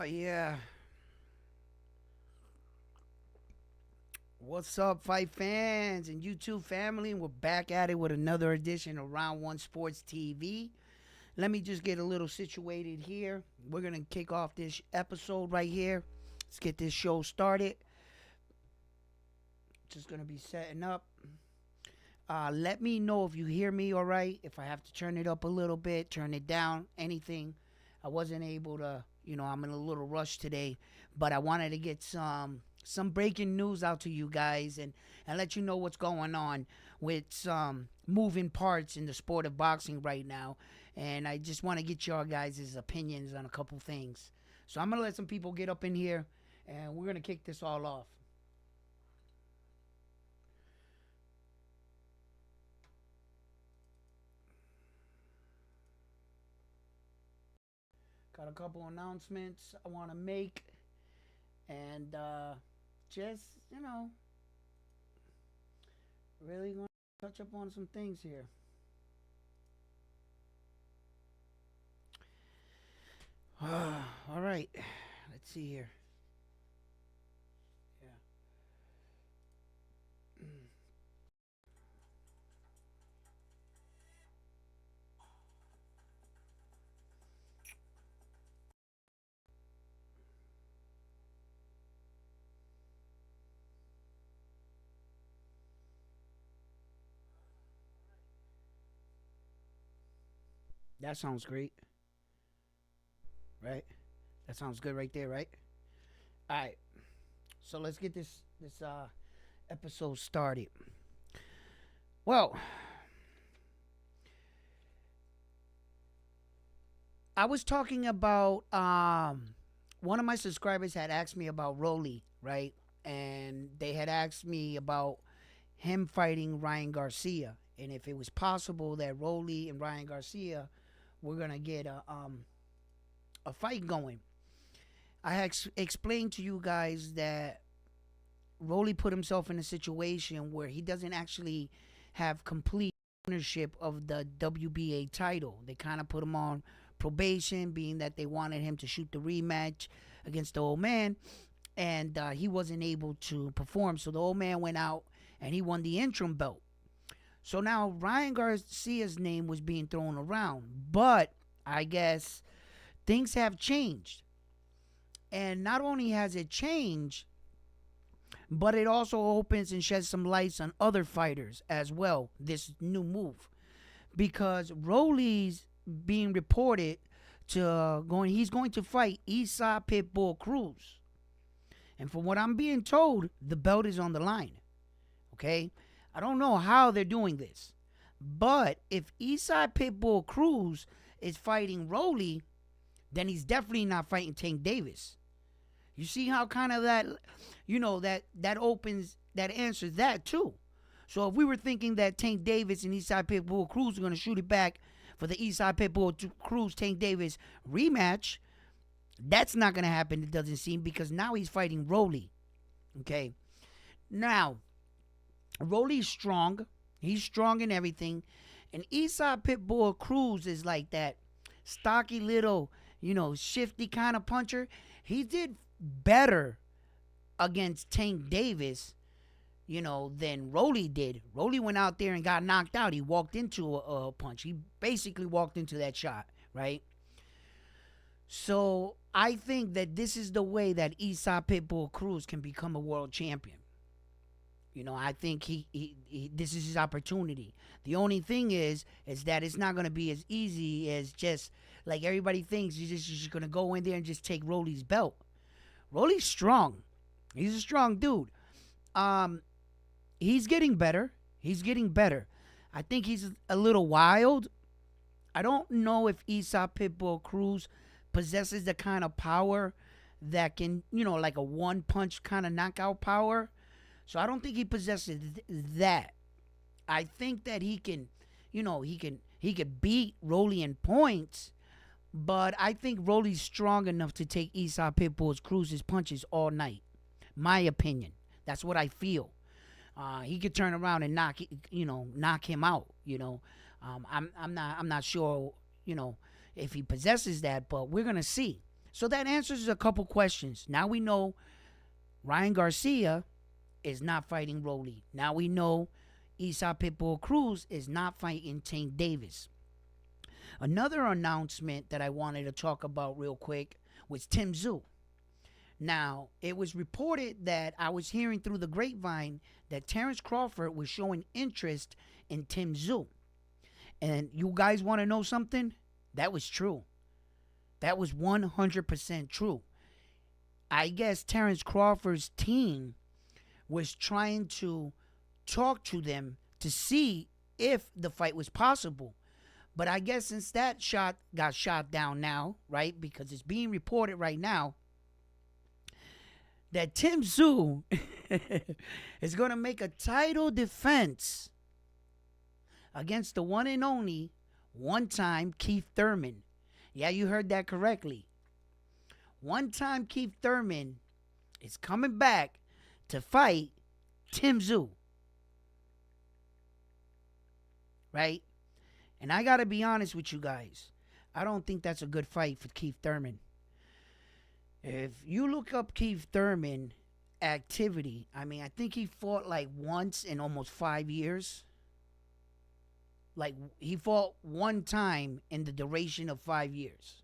Yeah. What's up, fight fans and YouTube family? We're back at it with another edition of Round One Sports TV. Let me just get a little situated here. We're going to kick off this episode right here. Let's get this show started. Just going to be setting up. Let me know if you hear me all right. If I have to turn it up a little bit, turn it down, anything. I wasn't able to, I'm in a little rush today, but I wanted to get some breaking news out to you guys and let you know what's going on with some moving parts in the sport of boxing right now. And I just want to get your guys' opinions on a couple things. So I'm going to let some people get up in here, and we're going to kick this all off. Got a couple announcements I want to make, and just, really going to touch up on some things here. All right, let's see here. Yeah. That sounds great, right? That sounds good right there, right? All right. So let's get this episode started. Well, I was talking about one of my subscribers had asked me about Rolly, right? And they had asked me about him fighting Ryan Garcia, and if it was possible that Rolly and Ryan Garcia were gonna get a fight going. I had explained to you guys that Rolly put himself in a situation where he doesn't actually have complete ownership of the WBA title. They kind of put him on probation, being that they wanted him to shoot the rematch against the old man, and he wasn't able to perform. So the old man went out and he won the interim belt. So now Ryan Garcia's name was being thrown around, but I guess things have changed. And not only has it changed, but it also opens and sheds some lights on other fighters as well, this new move. Because Rolly's being reported to he's going to fight Esau Pitbull Cruz. And from what I'm being told, the belt is on the line. Okay? I don't know how they're doing this. But if Esau Pitbull Cruz is fighting Rolly, then he's definitely not fighting Tank Davis. You see how kind of that, that opens, that answers that too. So if we were thinking that Tank Davis and Esau Pitbull Cruz are going to shoot it back for the Esau Pitbull Cruz Tank Davis rematch, that's not going to happen, it doesn't seem, because now he's fighting Rolly. Okay? Now, Rolly's strong. He's strong in everything. And Esau Pitbull Cruz is like that stocky little, shifty kind of puncher. He did better against Tank Davis, than Rolly did. Rolly went out there and got knocked out. He walked into a punch. He basically walked into that shot, right? So I think that this is the way that Esau Pitbull Cruz can become a world champion. I think he this is his opportunity. The only thing is that it's not going to be as easy as just like everybody thinks. You're just going to go in there and just take Rolly's belt. Rolly's strong. He's a strong dude. He's getting better. He's getting better. I think he's a little wild. I don't know if Esau Pitbull Cruz possesses the kind of power that can, like a one punch kind of knockout power. So I don't think he possesses that. I think that he can, he could beat Rolly in points, but I think Rolly's strong enough to take Esau Pitbull Cruz's punches all night. My opinion. That's what I feel. He could turn around and knock him out. I'm not sure, if he possesses that, but we're gonna see. So that answers a couple questions. Now we know Ryan Garcia is not fighting Rolly. Now we know Isa Pitbull Cruz is not fighting Tank Davis. Another announcement that I wanted to talk about real quick was tzsu. Now, it was reported that I was hearing through the grapevine that Terrence Crawford was showing interest in tzsu. And you guys want to know something? That was true. That was 100% true. I guess Terrence Crawford's team was trying to talk to them to see if the fight was possible. But I guess since that shot got shot down now, right, because it's being reported right now that tzsu is going to make a title defense against the one and only one-time Keith Thurman. Yeah, you heard that correctly. One-time Keith Thurman is coming back to fight tzsu. Right? And I got to be honest with you guys. I don't think that's a good fight for Keith Thurman. If you look up Keith Thurman activity, I mean, I think he fought like once in almost 5 years. Like, he fought one time in the duration of 5 years,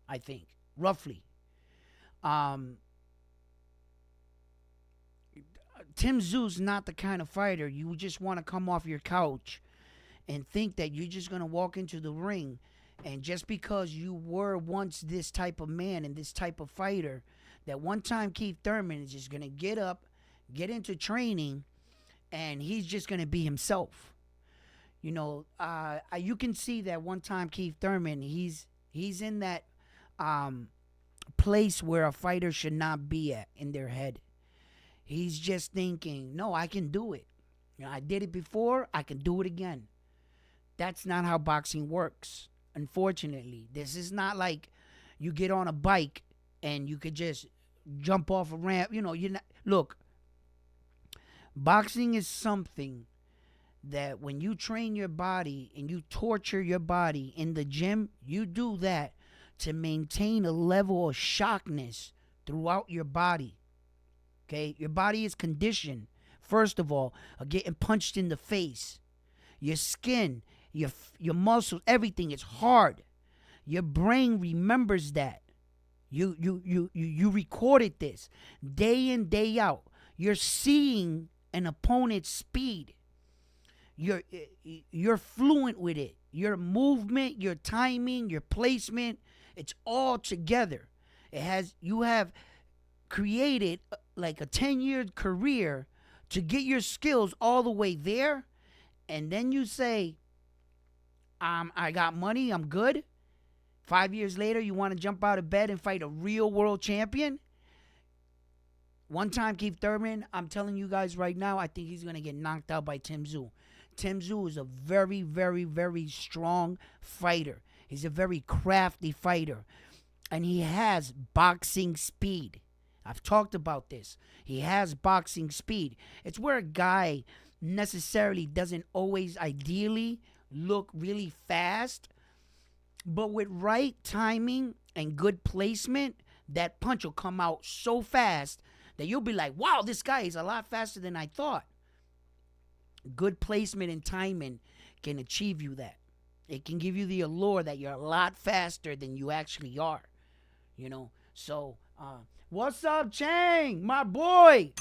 I think, roughly. tzsu's not the kind of fighter you just want to come off your couch and think that you're just going to walk into the ring and just because you were once this type of man and this type of fighter, that one time Keith Thurman is just going to get up, get into training, and he's just going to be himself. You know, you can see that one time Keith Thurman, he's in that place where a fighter should not be at in their head. He's just thinking, no, I can do it. You know, I did it before, I can do it again. That's not how boxing works. Unfortunately, this is not like you get on a bike and you could just jump off a ramp. You know, you're not. Look, boxing is something that when you train your body and you torture your body in the gym, you do that to maintain a level of shockness throughout your body. Okay, your body is conditioned, first of all, of getting punched in the face. Your skin, your muscles, everything is hard. Your brain remembers that. You recorded this day in, day out. You're seeing an opponent's speed. You're fluent with it. Your movement, your timing, your placement, it's all together. You have created like a 10-year career to get your skills all the way there, and then you say, I got money, I'm good. 5 years later, you want to jump out of bed and fight a real world champion? One time, Keith Thurman, I'm telling you guys right now, I think he's going to get knocked out by tzsu. tzsu is a very, very, very strong fighter. He's a very crafty fighter. And he has boxing speed. I've talked about this. He has boxing speed. It's where a guy necessarily doesn't always ideally look really fast, but with right timing and good placement, that punch will come out so fast that you'll be like, wow, this guy is a lot faster than I thought. Good placement and timing can achieve you that. It can give you the allure that you're a lot faster than you actually are. You know, so what's up, Chang, my boy?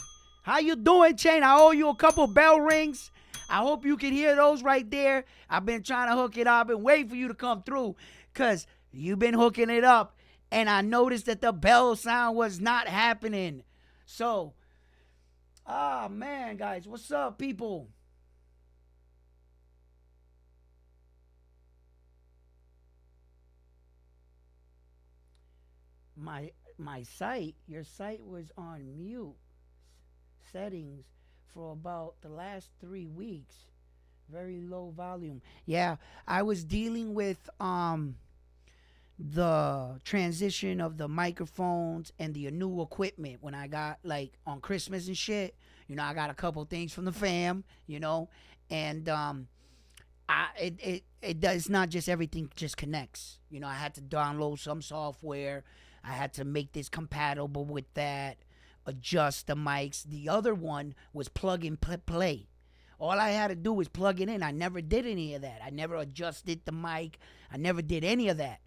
How you doing, Chang? I owe you a couple bell rings. I hope you can hear those right there. I've been trying to hook it up. I've been waiting for you to come through because you've been hooking it up. And I noticed that the bell sound was not happening. So, man, guys, what's up, people? My site, your site was on mute settings for about the last 3 weeks. Very low volume. Yeah, I was dealing with the transition of the microphones and the new equipment when I got like on Christmas and shit. You know, I got a couple things from the fam, you know, and it does not just everything just connects. You know, I had to download some software. I had to make this compatible with that, adjust the mics. The other one was plug and play. All I had to do was plug it in. I never did any of that. I never adjusted the mic. I never did any of that.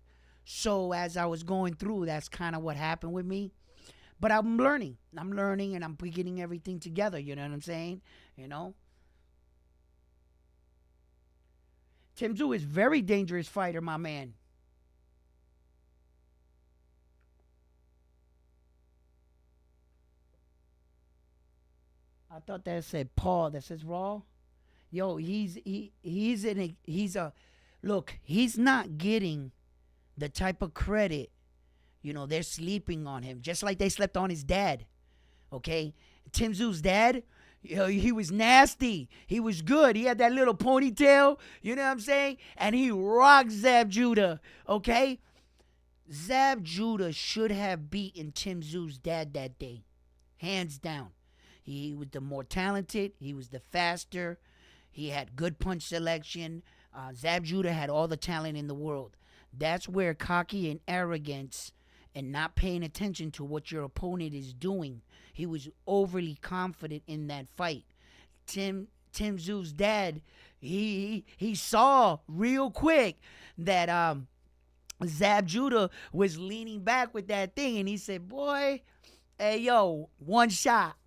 So as I was going through, that's kind of what happened with me. But I'm learning. I'm learning and I'm getting everything together. You know what I'm saying? You know? Tzsu is very dangerous fighter, my man. I thought that said Paul. That says Raw. Yo, he's a look. He's not getting the type of credit. You know, they're sleeping on him, just like they slept on his dad. Okay, Tzsu's dad. You know, he was nasty. He was good. He had that little ponytail. You know what I'm saying? And he rocked Zab Judah. Okay, Zab Judah should have beaten Tzsu's dad that day, hands down. He was the more talented. He was the faster. He had good punch selection. Zab Judah had all the talent in the world. That's where cocky and arrogance and not paying attention to what your opponent is doing. He was overly confident in that fight. Tim Zoo's dad, he saw real quick that Zab Judah was leaning back with that thing, and he said, "Boy, hey yo, one shot."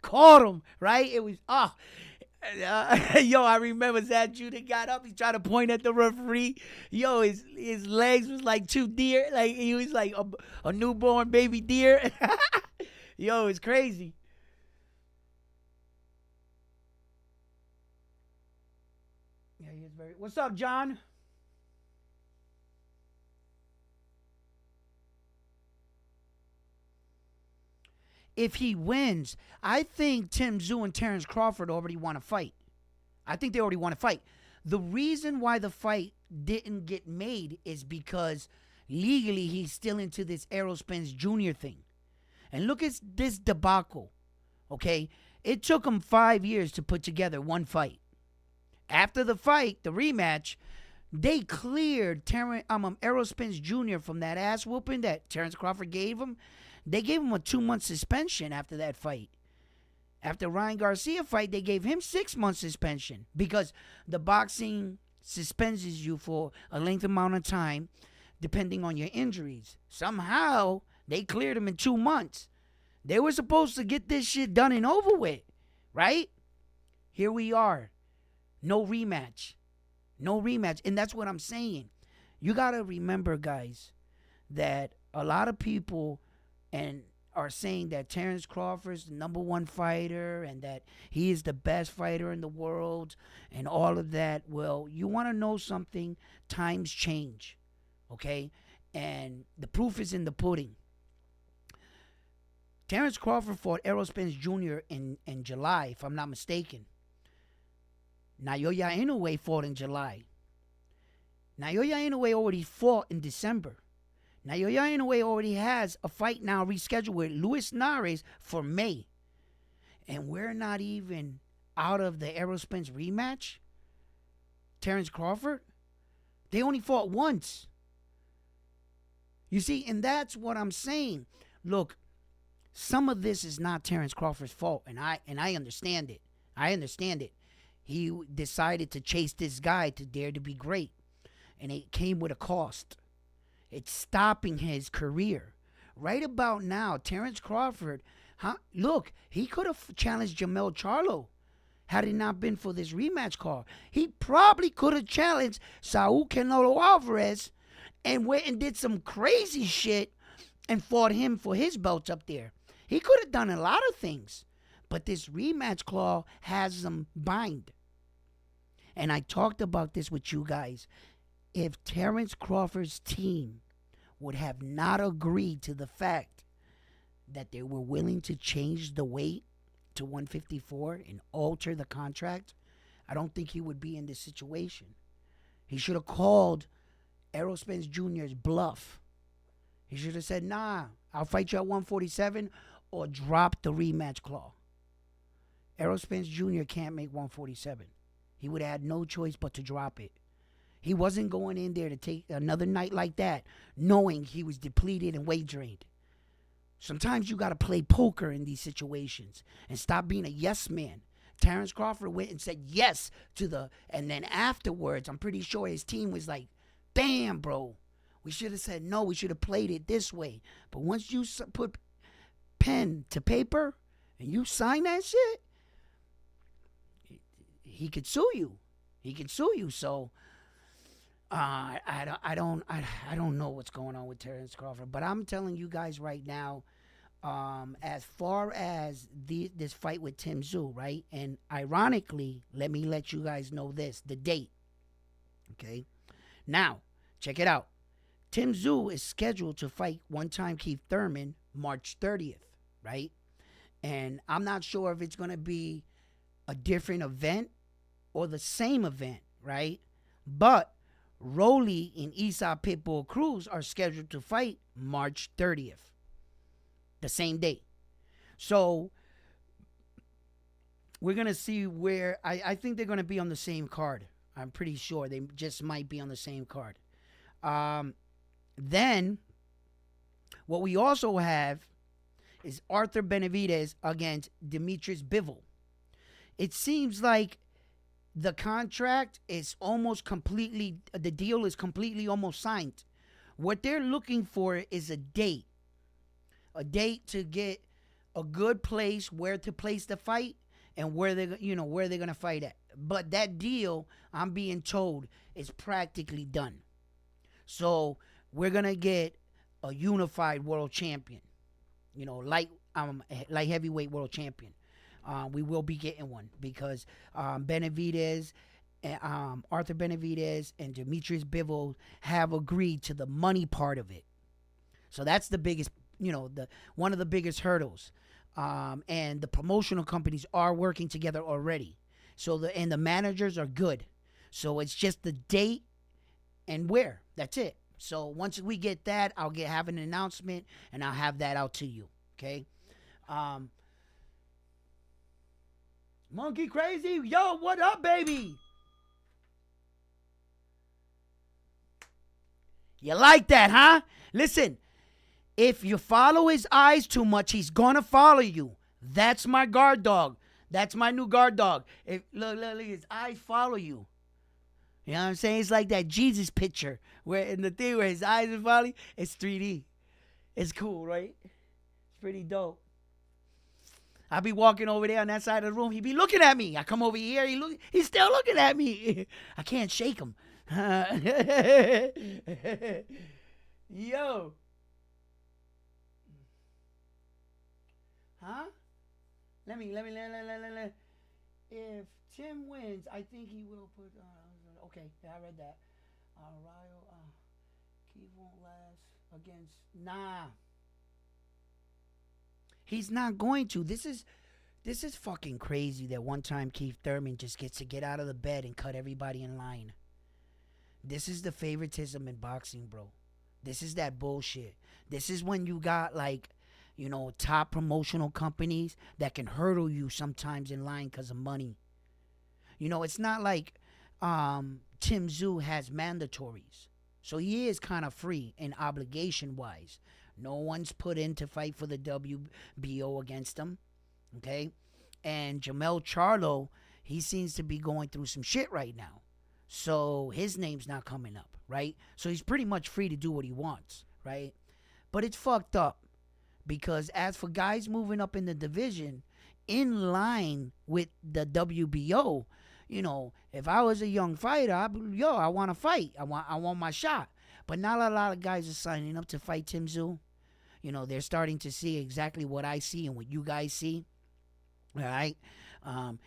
Caught him, right? It was, yo, I remember Zab Judah got up. He tried to point at the referee. Yo, his legs was like two deer. Like, he was like a newborn baby deer. Yo, it's crazy. Yeah, he is very. What's up, John? If he wins, I think Tim Tszyu and Terrence Crawford already want to fight. I think they already want to fight. The reason why the fight didn't get made is because legally he's still into this Errol Spence Jr. thing. And look at this debacle, okay? It took him 5 years to put together one fight. After the fight, the rematch, they cleared Errol Spence Jr. from that ass whooping that Terrence Crawford gave him. They gave him a 2-month suspension after that fight. After Ryan Garcia fight, they gave him 6 months suspension because the boxing suspends you for a length amount of time depending on your injuries. Somehow, they cleared him in 2 months. They were supposed to get this shit done and over with, right? Here we are. No rematch. No rematch. And that's what I'm saying. You got to remember, guys, that a lot of people and are saying that Terrence Crawford's the number one fighter and that he is the best fighter in the world and all of that. Well, you want to know something? Times change, okay? And the proof is in the pudding. Terrence Crawford fought Errol Spence Jr. in July, if I'm not mistaken. Naoya Inoue fought in July. Naoya Inoue already fought in December. Naoya Inoue already has a fight now rescheduled with Luis Nares for May. And we're not even out of the Errol Spence rematch. Terrence Crawford, they only fought once. You see, and that's what I'm saying. Look, some of this is not Terrence Crawford's fault, and I understand it. I understand it. He decided to chase this guy to dare to be great, and it came with a cost. It's stopping his career. Right about now, Terrence Crawford, look, he could have challenged Jamel Charlo had it not been for this rematch call. He probably could have challenged Saul Canelo Alvarez and went and did some crazy shit and fought him for his belts up there. He could have done a lot of things, but this rematch clause has him bind. And I talked about this with you guys. If Terrence Crawford's team would have not agreed to the fact that they were willing to change the weight to 154 and alter the contract, I don't think he would be in this situation. He should have called Errol Spence Jr.'s bluff. He should have said, nah, I'll fight you at 147 or drop the rematch clause. Errol Spence Jr. can't make 147. He would have had no choice but to drop it. He wasn't going in there to take another night like that knowing he was depleted and weight drained. Sometimes you got to play poker in these situations and stop being a yes man. Terrence Crawford went and said yes to and then afterwards, I'm pretty sure his team was like, damn, bro, we should have said no. We should have played it this way. But once you put pen to paper and you sign that shit, he could sue you. He can sue you. So I don't know what's going on with Terrence Crawford, but I'm telling you guys right now, as far as this fight with Tim Tszyu, right? And ironically, let me let you guys know the date. Okay, now check it out. Tim Tszyu is scheduled to fight one-time Keith Thurman March 30th, right? And I'm not sure if it's gonna be a different event or the same event, right? But Rolly and Isa Pitbull Cruz are scheduled to fight March 30th, the same day. So we're going to see where I think they're going to be on the same card. I'm pretty sure they just might be on the same card. Then what we also have is Arthur Benavidez against Demetrius Bivol. It seems like the contract is almost completely, the deal is completely almost signed. What they're looking for is a date to get a good place where to place the fight and where they're going to fight at. But that deal, I'm being told, is practically done. So we're going to get a unified world champion, light heavyweight world champion. We will be getting one because Benavidez, Arthur Benavidez and Demetrius Bivol have agreed to the money part of it. So that's the biggest, one of the biggest hurdles. And the promotional companies are working together already. So the managers are good. So it's just the date and where. That's it. So once we get that, I'll have an announcement and I'll have that out to you. Okay. Monkey Crazy, yo, what up, baby? You like that, huh? Listen, if you follow his eyes too much, he's gonna follow you. That's my guard dog. That's my new guard dog. Look, his eyes follow you. You know what I'm saying? It's like that Jesus picture where in the thing where his eyes are following. It's 3D. It's cool, right? It's pretty dope. I'll be walking over there on that side of the room. He be looking at me. I come over here. He's still looking at me. I can't shake him. Yo. Huh? Let me. If Tim wins, I think he will put. Okay, yeah, I read that. Ryo, Keith won't last against. Nah. He's not going to. This is fucking crazy that one time Keith Thurman just gets to get out of the bed and cut everybody in line. This is the favoritism in boxing, bro. This is that bullshit. This is when you got top promotional companies that can hurdle you sometimes in line because of money. It's not like Tim Tszyu has mandatories. So he is kind of free in obligation-wise. No one's put in to fight for the WBO against him, okay? And Jamel Charlo, he seems to be going through some shit right now. So his name's not coming up, right? So he's pretty much free to do what he wants, right? But it's fucked up because as for guys moving up in the division, in line with the WBO, if I was a young fighter, I want to fight. I want my shot. But not a lot of guys are signing up to fight Tim Tszyu. They're starting to see exactly what I see and what you guys see. All right?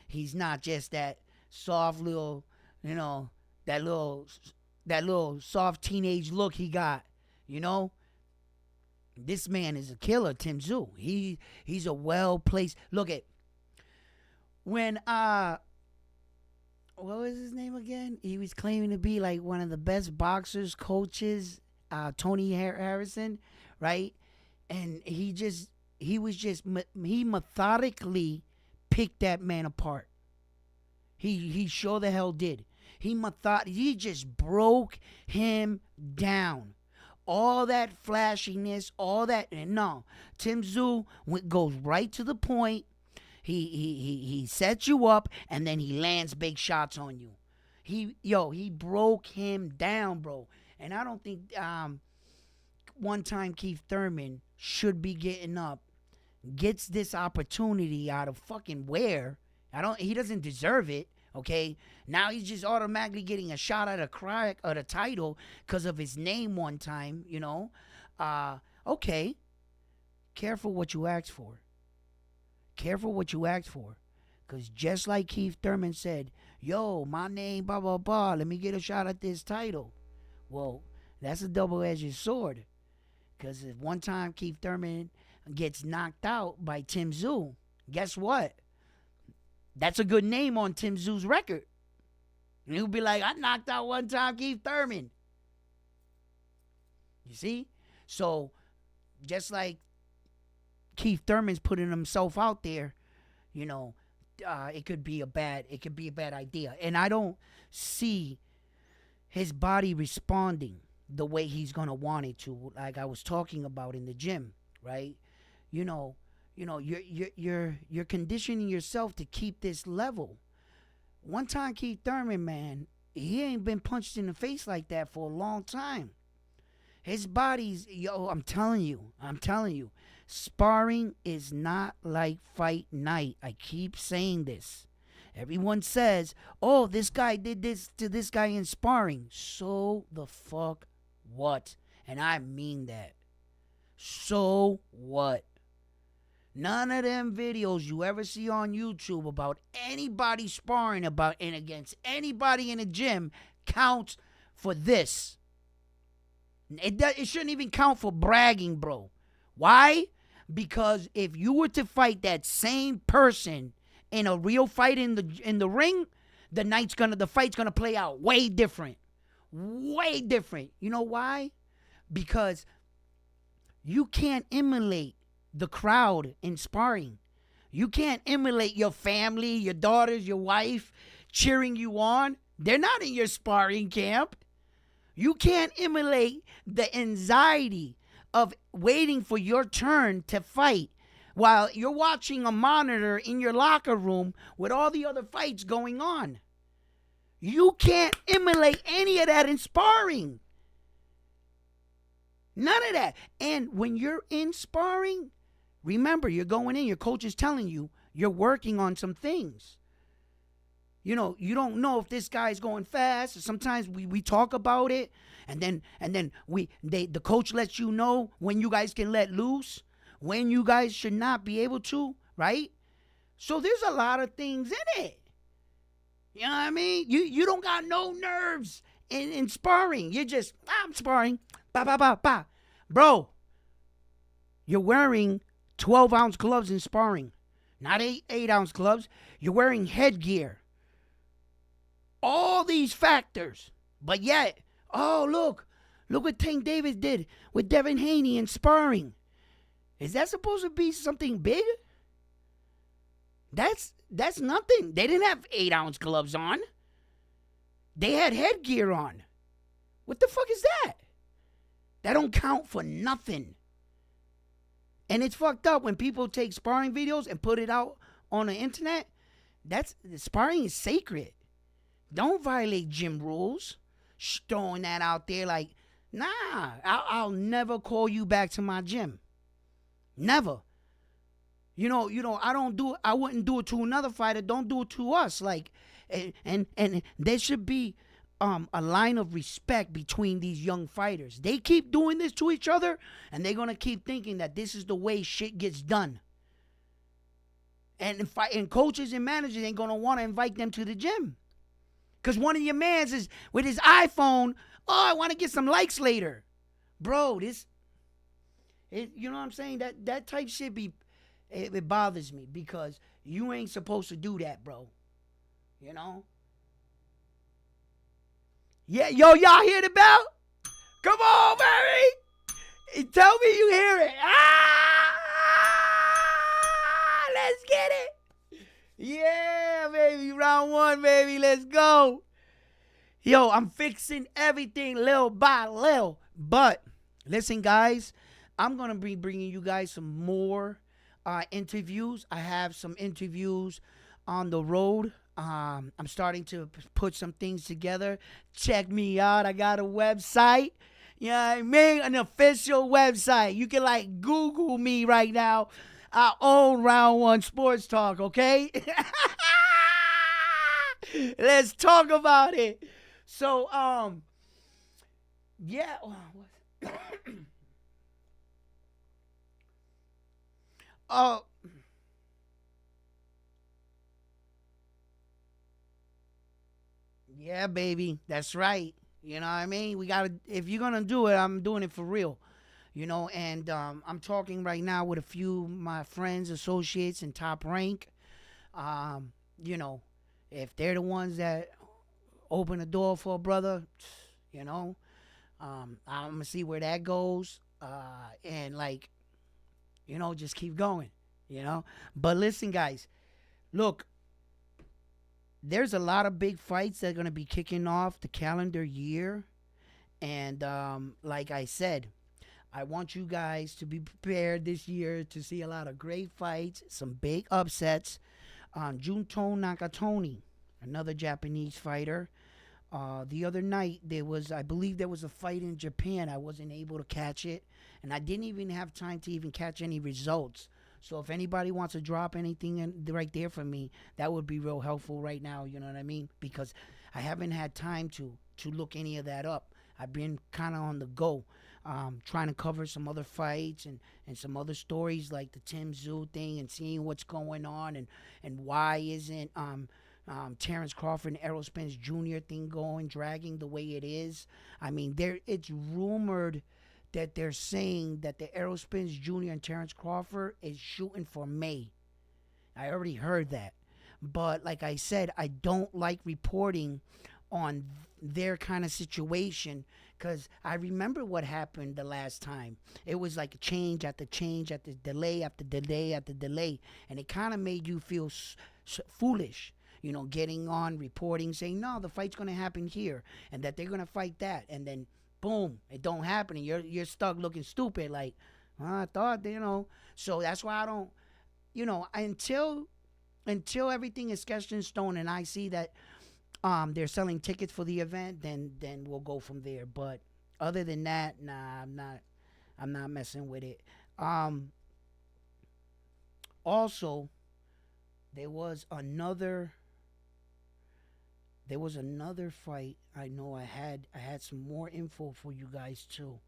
He's not just that soft little, that little soft teenage look he got, This man is a killer, Tim Tszyu. He's a well-placed. Look at when what was his name again? He was claiming to be like one of the best boxers, coaches, Tony Harrison, right? And he methodically picked that man apart. He sure the hell did. He just broke him down. All that flashiness, all that, and no. Tim Tszyu goes right to the point. He sets you up, and then he lands big shots on you. He broke him down, bro. And I don't think one time Keith Thurman should be getting up, gets this opportunity out of fucking where. He doesn't deserve it. Okay, now he's just automatically getting a shot at a title because of his name one time. Okay, careful what you ask for. Careful what you ask for, because just like Keith Thurman said, "Yo, my name, blah blah blah. Let me get a shot at this title." Well, that's a double-edged sword, because if one time Keith Thurman gets knocked out by Tim Tszyu, guess what? That's a good name on Tim Tszyu's record. And he'll be like, I knocked out one time Keith Thurman. You see? So, just like Keith Thurman's putting himself out there, it could be a bad idea. And I don't see his body responding the way he's gonna want it to, like I was talking about in the gym, right? You're conditioning yourself to keep this level. One time Keith Thurman, man, he ain't been punched in the face like that for a long time. His body's, I'm telling you, sparring is not like fight night. I keep saying this. Everyone says, oh, this guy did this to this guy in sparring. So the fuck what? And I mean that. So what? None of them videos you ever see on YouTube about anybody sparring about and against anybody in a gym counts for this. It shouldn't even count for bragging, bro. Why? Because if you were to fight that same person in a real fight in the ring, the fight's gonna play out way different. Way different. You know why? Because you can't emulate the crowd in sparring. You can't emulate your family, your daughters, your wife cheering you on. They're not in your sparring camp. You can't emulate the anxiety of waiting for your turn to fight while you're watching a monitor in your locker room with all the other fights going on. You can't emulate any of that in sparring. None of that. And when you're in sparring, remember, you're going in, your coach is telling you, you're working on some things. You don't know if this guy's going fast. Sometimes we talk about it, and then the coach lets you know when you guys can let loose, when you guys should not be able to, right? So there's a lot of things in it. You know what I mean? You don't got no nerves in sparring. You're just, I'm sparring. Ba ba ba ba. Bro, you're wearing 12-ounce gloves in sparring, not 8-ounce gloves. You're wearing headgear. All these factors, but yet, look what Tank Davis did with Devin Haney in sparring. Is that supposed to be something big? That's nothing. They didn't have 8-ounce gloves on. They had headgear on. What the fuck is that? That don't count for nothing. And it's fucked up when people take sparring videos and put it out on the internet. Sparring is sacred. Don't violate gym rules. Throwing that out there like, nah, I'll never call you back to my gym. Never. I wouldn't do it to another fighter. Don't do it to us. Like, and there should be a line of respect between these young fighters. They keep doing this to each other, and they're gonna keep thinking that this is the way shit gets done. And coaches and managers ain't gonna want to invite them to the gym. Because one of your mans is with his iPhone, I want to get some likes later. Bro, you know what I'm saying? That type shit it bothers me because you ain't supposed to do that, bro. You know? Yeah, y'all hear the bell? Come on, baby! Tell me you hear it. Let's get it. Yeah, baby. Round one, baby. Let's go. Yo, I'm fixing everything little by little. But listen, guys, I'm gonna be bringing you guys some more interviews. I have some interviews on the road. I'm starting to put some things together. Check me out. I got a website. You know what I mean? An official website. You can like Google me right now. I own Round One Sports Talk. Okay. Let's talk about it. So, yeah. Oh, yeah, baby. That's right. You know what I mean? We gotta. If you're gonna do it, I'm doing it for real. And I'm talking right now with a few of my friends, associates in Top Rank. Um, you know, if they're the ones that open the door for a brother, you know, I'm gonna see where that goes. And like, just keep going. But listen, guys, look, there's a lot of big fights that are gonna be kicking off the calendar year, and like I said, I want you guys to be prepared this year to see a lot of great fights, some big upsets. Junto Nakatoni, another Japanese fighter. The other night I believe there was a fight in Japan. I wasn't able to catch it, and I didn't even have time to even catch any results. So if anybody wants to drop anything right there for me, that would be real helpful right now. You know what I mean? Because I haven't had time to look any of that up. I've been kind of on the go, trying to cover some other fights and some other stories like the tzsu thing and seeing what's going on and why isn't Terrence Crawford and Errol Spence Jr. thing dragging the way it is. I mean, it's rumored that they're saying that the Errol Spence Jr. and Terrence Crawford is shooting for May. I already heard that. But like I said, I don't like reporting on their kind of situation because I remember what happened the last time. It was like change after change after delay after delay after delay. And it kind of made you feel foolish, getting on, reporting, saying, no, the fight's going to happen here and that they're going to fight that. And then, boom, it don't happen. And you're stuck looking stupid like, I thought, So that's why I don't, until everything is sketched in stone and I see that they're selling tickets for the event, then we'll go from there. But other than that, nah, I'm not messing with it. Also, there was another fight. I know I had some more info for you guys too.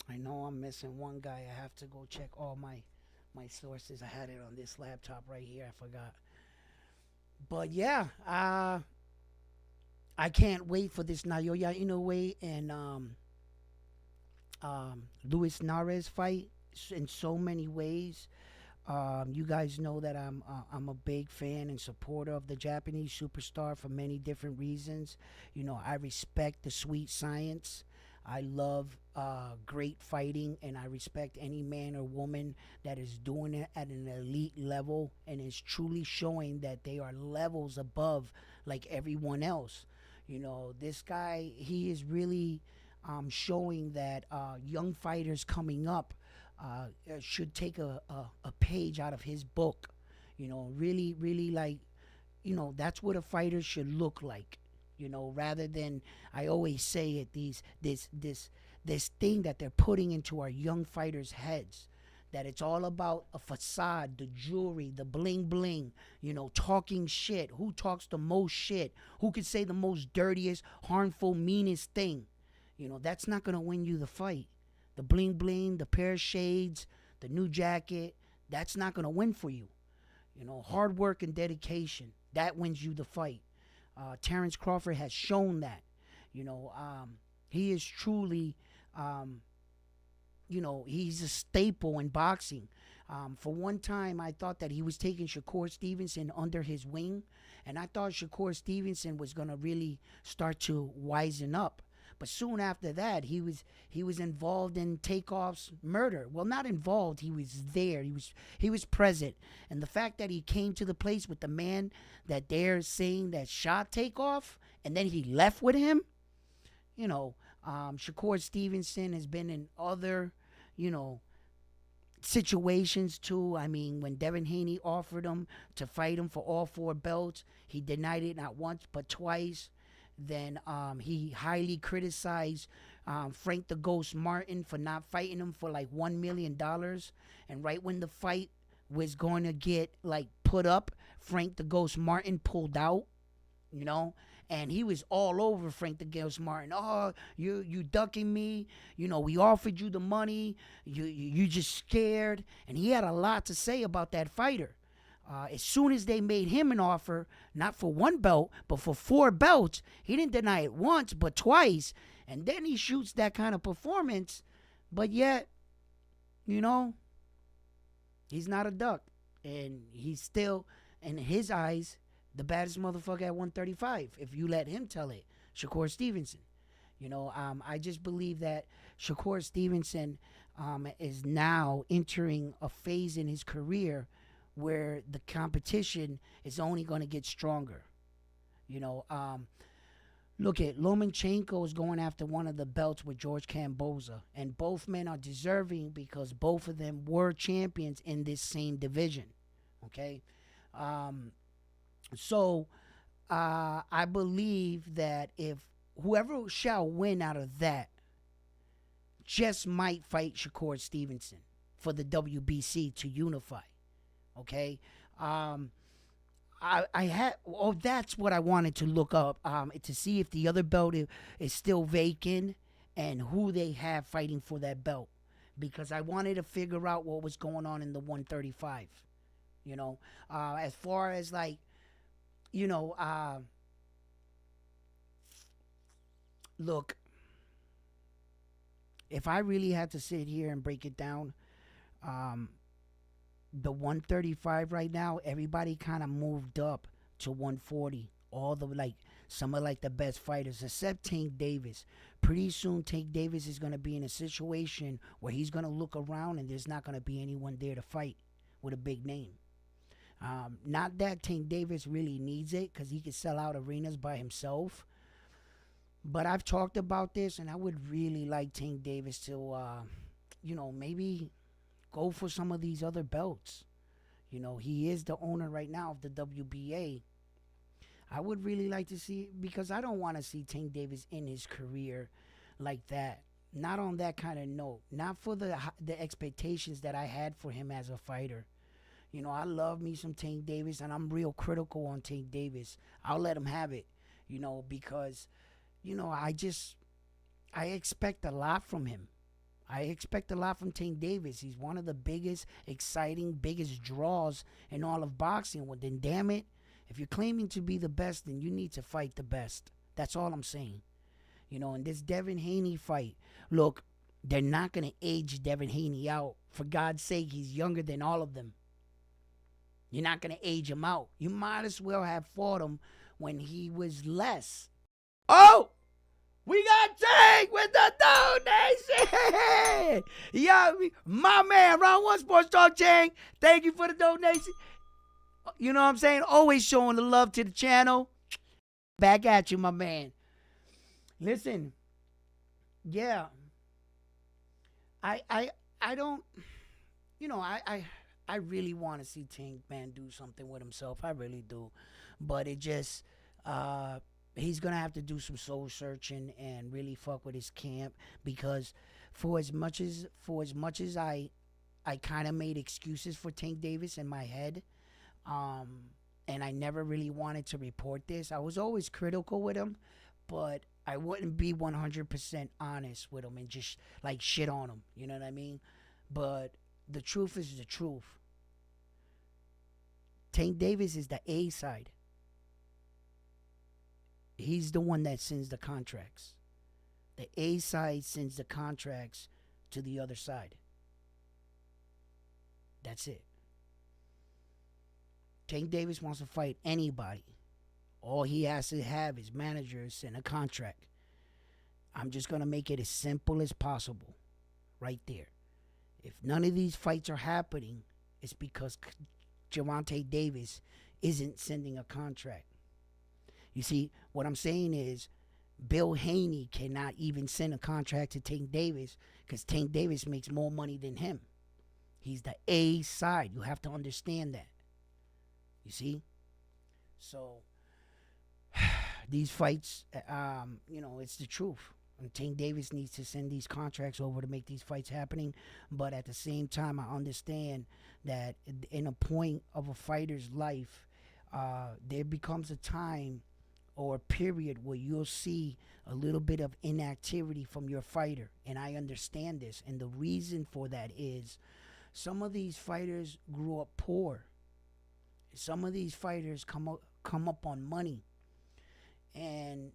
I know I'm missing one guy. I have to go check all my sources. I had it on this laptop right here. I forgot. But yeah, I can't wait for this Naoya Inoue and Luis Nares fight in so many ways. You guys know that I'm a big fan and supporter of the Japanese superstar for many different reasons. I respect the sweet science. I love great fighting, and I respect any man or woman that is doing it at an elite level and is truly showing that they are levels above like everyone else. This guy, he is really showing that young fighters coming up should take a page out of his book. Really, really like, that's what a fighter should look like. Rather than, I always say it, this thing that they're putting into our young fighters' heads, that it's all about a facade, the jewelry, the bling bling, talking shit. Who talks the most shit? Who could say the most dirtiest, harmful, meanest thing? That's not gonna win you the fight. The bling bling, the pair of shades, the new jacket, that's not gonna win for you. Hard work and dedication, that wins you the fight. Terrence Crawford has shown that. He is truly, he's a staple in boxing. For one time, I thought that he was taking Shakur Stevenson under his wing, and I thought Shakur Stevenson was going to really start to wisen up. But soon after that, he was involved in Takeoff's murder. Well, not involved. He was there. He was present. And the fact that he came to the place with the man that they're saying that shot Takeoff, and then he left with him. Shakur Stevenson has been in other, you know, situations too. I mean, when Devin Haney offered him to fight him for all four belts, he denied it not once but twice. Then he highly criticized Frank the Ghost Martin for not fighting him for like $1 million. And right when the fight was going to get like put up, Frank the Ghost Martin pulled out. You know, and he was all over Frank the Ghost Martin. Oh, you ducking me? We offered you the money. You just scared, and he had a lot to say about that fighter. As soon as they made him an offer, not for one belt, but for four belts, he didn't deny it once, but twice. And then he shoots that kind of performance, but yet, he's not a duck, and he's still, in his eyes, the baddest motherfucker at 135, if you let him tell it, Shakur Stevenson. I just believe that Shakur Stevenson is now entering a phase in his career where the competition is only going to get stronger. Look at Lomachenko is going after one of the belts with George Kamboza, and both men are deserving because both of them were champions in this same division. Okay. So I believe that if whoever shall win out of that just might fight Shakur Stevenson for the WBC to unify. Okay. That's what I wanted to look up to see if the other belt is still vacant and who they have fighting for that belt, because I wanted to figure out what was going on in the 135. As far as like, look, if I really had to sit here and break it down, the 135 right now, everybody kind of moved up to 140. Some of the best fighters, except Tank Davis. Pretty soon, Tank Davis is going to be in a situation where he's going to look around and there's not going to be anyone there to fight with a big name. Not that Tank Davis really needs it, because he could sell out arenas by himself. But I've talked about this, and I would really like Tank Davis to, maybe go for some of these other belts. He is the owner right now of the WBA. I would really like to see, because I don't want to see Tank Davis in his career like that. Not on that kind of note. Not for the expectations that I had for him as a fighter. I love me some Tank Davis, and I'm real critical on Tank Davis. I'll let him have it, because, I expect a lot from him. I expect a lot from Tank Davis. He's one of the biggest, exciting, biggest draws in all of boxing. Well, then, damn it, if you're claiming to be the best, then you need to fight the best. That's all I'm saying. In this Devin Haney fight, look, they're not going to age Devin Haney out. For God's sake, he's younger than all of them. You're not going to age him out. You might as well have fought him when he was less. Oh! We got Tank with the donation! Yeah, my man, Round 1 Sports Talk, Tank. Thank you for the donation. You know what I'm saying? Always showing the love to the channel. Back at you, my man. Listen. Yeah. I don't, I really want to see Tank, man, do something with himself. I really do. But it just, he's going to have to do some soul searching and really fuck with his camp, because for as much as I kind of made excuses for Tank Davis in my head, and I never really wanted to report this. I was always critical with him, but I wouldn't be 100% honest with him and just like shit on him. You know what I mean? But the truth is the truth. Tank Davis is the A side. He's the one that sends the contracts. The A side sends the contracts to the other side. That's it. Tank Davis wants to fight anybody. All he has to have is managers and a contract. I'm just going to make it as simple as possible right there. If none of these fights are happening, it's because Gervonta Davis isn't sending a contract. You see, what I'm saying is Bill Haney cannot even send a contract to Tank Davis because Tank Davis makes more money than him. He's the A side. You have to understand that. You see? So, these fights, it's the truth. And Tank Davis needs to send these contracts over to make these fights happening. But at the same time, I understand that in a point of a fighter's life, there becomes a time or a period where you'll see a little bit of inactivity from your fighter. And I understand this. And the reason for that is some of these fighters grew up poor. Some of these fighters come up on money. And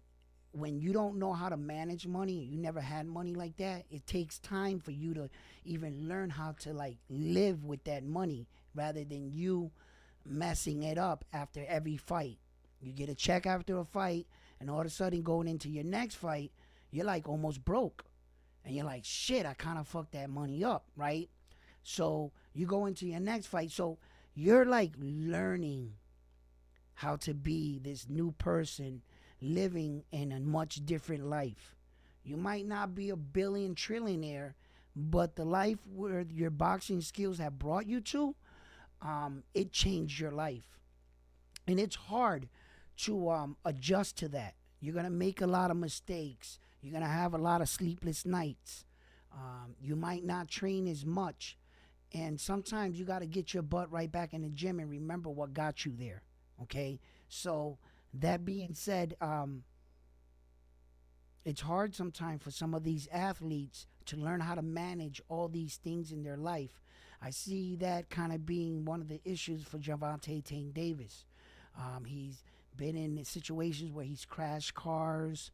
when you don't know how to manage money, you never had money like that, it takes time for you to even learn how to like live with that money rather than you messing it up after every fight. You get a check after a fight, and all of a sudden going into your next fight, you're like almost broke. And you're like, shit, I kind of fucked that money up, right? So you go into your next fight. So you're like learning how to be this new person living in a much different life. You might not be a billion trillionaire, but the life where your boxing skills have brought you to, it changed your life. And it's hard to adjust to that. You're going to make a lot of mistakes. You're going to have a lot of sleepless nights. You might not train as much. And sometimes you got to get your butt right back in the gym and remember what got you there. Okay? So that being said, it's hard sometimes for some of these athletes to learn how to manage all these things in their life. I see that kind of being one of the issues for Gervonta Tank Davis. He's been in situations where he's crashed cars.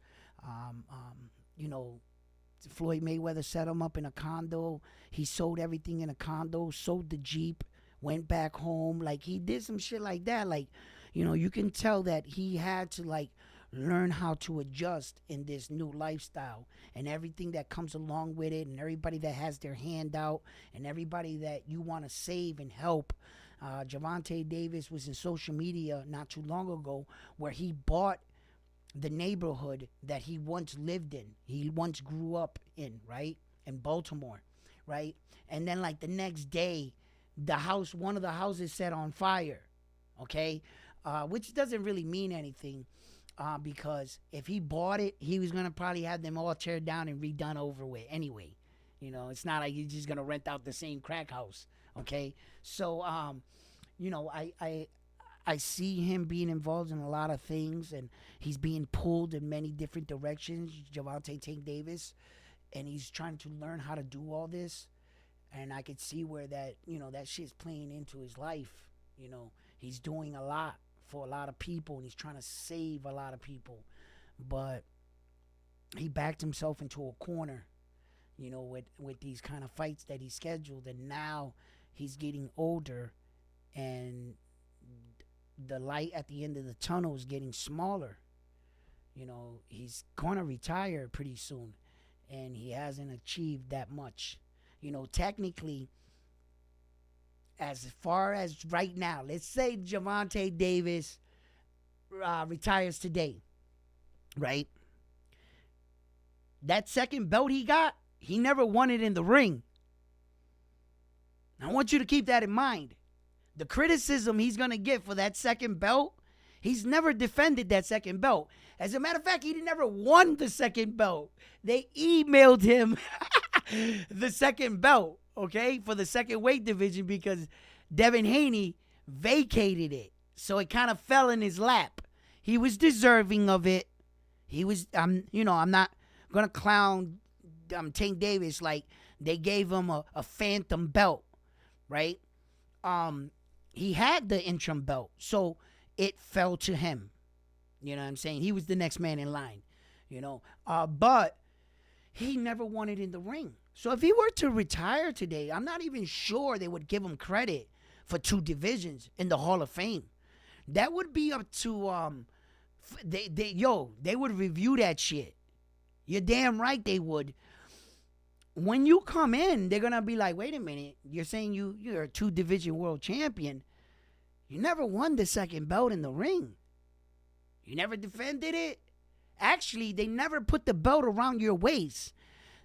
Floyd Mayweather set him up in a condo. He sold everything in a condo, sold the Jeep, went back home. Like, he did some shit like that. Like, you can tell that he had to, like, learn how to adjust in this new lifestyle and everything that comes along with it, and everybody that has their hand out and everybody that you want to save and help. Gervonta Davis was in social media not too long ago where he bought the neighborhood that he once lived in. He once grew up in, right? In Baltimore, right? And then like the next day, one of the houses set on fire, okay? Which doesn't really mean anything because if he bought it, he was going to probably have them all teared down and redone over with anyway. It's not like he's just going to rent out the same crack house, okay? So, I see him being involved in a lot of things, and he's being pulled in many different directions, Gervonta Tank Davis, and he's trying to learn how to do all this. And I could see where that shit's playing into his life. He's doing a lot for a lot of people, and he's trying to save a lot of people. But he backed himself into a corner, with these kind of fights that he scheduled, and now he's getting older, and the light at the end of the tunnel is getting smaller. He's going to retire pretty soon, and he hasn't achieved that much. Technically, as far as right now, let's say Gervonta Davis retires today, right? That second belt he got, he never won it in the ring. I want you to keep that in mind. The criticism he's going to get for that second belt, he's never defended that second belt. As a matter of fact, he never won the second belt. They emailed him the second belt, okay, for the second weight division because Devin Haney vacated it. So it kind of fell in his lap. He was deserving of it. I'm not going to clown Tank Davis like they gave him a phantom belt, right? He had the interim belt, so it fell to him. You know what I'm saying? He was the next man in line, but he never won it in the ring. So if he were to retire today, I'm not even sure they would give him credit for 2 divisions in the Hall of Fame. That would be up to they would review that shit. You're damn right they would. When you come in, they're gonna be like, wait a minute, you're saying you're a 2 division world champion. You never won the second belt in the ring. You never defended it. Actually, they never put the belt around your waist,